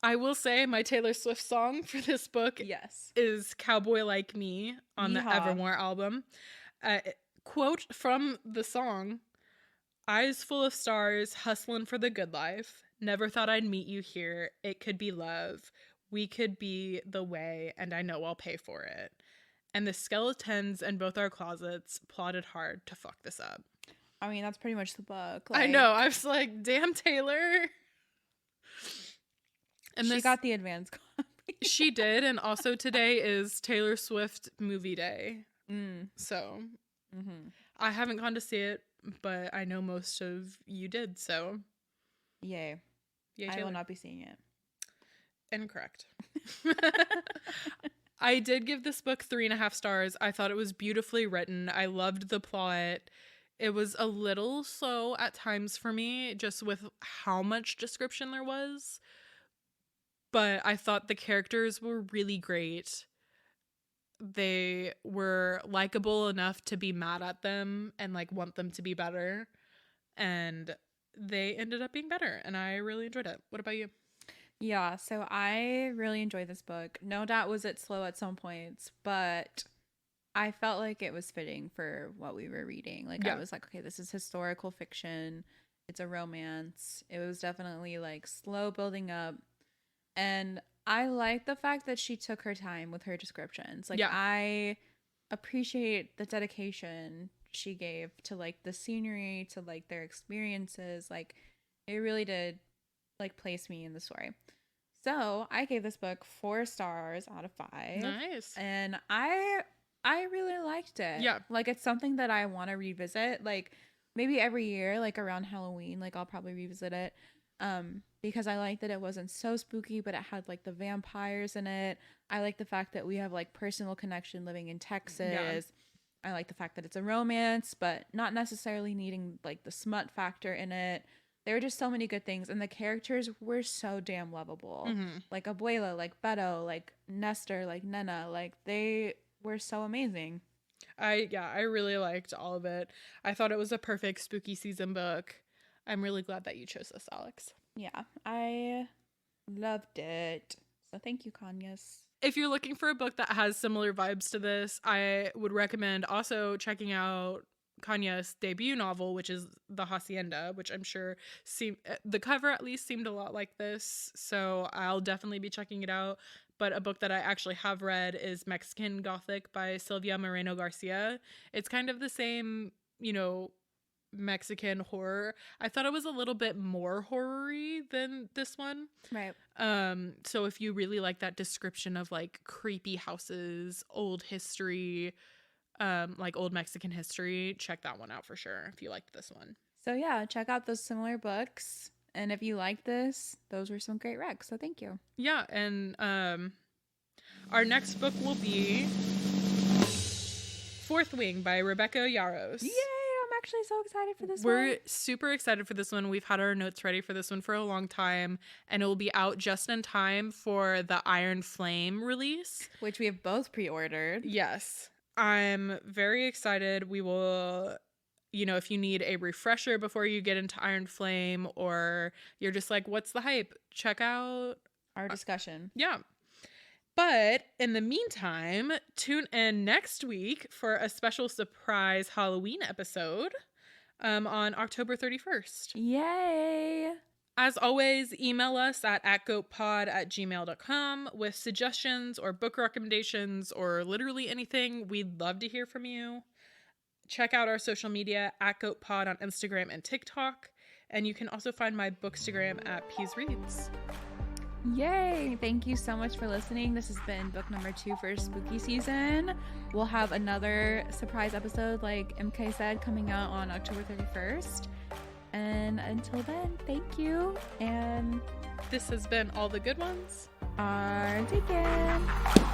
I will say my Taylor Swift song for this book Yes. is Cowboy Like Me on the Yeehaw. Evermore album. Quote from the song, eyes full of stars, hustling for the good life. Never thought I'd meet you here. It could be love. We could be the way, and I know I'll pay for it. And the skeletons in both our closets plotted hard to fuck this up. I mean, that's pretty much the book. I know. I was like, damn, Taylor. And she got the advance copy. She did. And also today is Taylor Swift movie day. So I haven't gone to see it, but I know most of you did. So yay. Yay, I Taylor. will not be seeing it. Incorrect. I did give this book 3.5 stars. I thought it was beautifully written. I loved the plot. It was a little slow at times for me, just with how much description there was. But I thought the characters were really great. They were likable enough to be mad at them and like want them to be better. And they ended up being better. And I really enjoyed it. What about you? Yeah, so I really enjoyed this book. No doubt was it slow at some points, but I felt like it was fitting for what we were reading. Like, Yeah. I was like, okay, this is historical fiction. It's a romance. It was definitely like slow building up. And I like the fact that she took her time with her descriptions. Like, Yeah. I appreciate the dedication she gave to like the scenery, to like their experiences. Like, it really did like place me in the story. So I gave this book 4 stars out of 5. Nice. And I really liked it. Yeah. Like, it's something that I want to revisit. Like, maybe every year, like around Halloween, like I'll probably revisit it. Because I like that it wasn't so spooky, but it had like the vampires in it. I like the fact that we have like personal connection living in Texas. Yeah. I like the fact that it's a romance, but not necessarily needing like the smut factor in it. There were just so many good things, and the characters were so damn lovable. Like Abuela, like Beto, like Nestor, like Nena, like they were so amazing. I really liked all of it. I thought it was a perfect spooky season book. I'm really glad that you chose this, Alex. Yeah, I loved it. So thank you, Cañas. if you're looking for a book that has similar vibes to this, I would recommend also checking out Cañas' debut novel, which is The Hacienda, which I'm sure the cover at least seemed a lot like this. So I'll definitely be checking it out. But a book that I actually have read is Mexican Gothic by Silvia Moreno Garcia. It's kind of the same, Mexican horror. I thought it was a little bit more horror-y than this one. Right. So if you really like that description of like creepy houses, old history, like old Mexican history, check that one out for sure if you liked this one. So yeah, check out those similar books. And if you like this, those were some great recs. So thank you. Yeah, and our next book will be Fourth Wing by Rebecca Yarros. Yay! I'm actually so excited for this one. We're super excited for this one. We've had our notes ready for this one for a long time, and it will be out just in time for the Iron Flame release, which we have both pre-ordered. Yes. I'm very excited. We will, if you need a refresher before you get into Iron Flame, or you're just like, what's the hype? Check out our discussion. Yeah. But in the meantime, tune in next week for a special surprise Halloween episode on October 31st. Yay! As always, email us at atgoatpod@gmail.com with suggestions or book recommendations or literally anything. We'd love to hear from you. Check out our social media @goatpod on Instagram and TikTok. And you can also find my bookstagram at Peas Reads. Yay! Thank you so much for listening. This has been book number 2 for spooky season. We'll have another surprise episode, like MK said, coming out on October 31st. And until then, thank you. And this has been All the Good Ones are taken.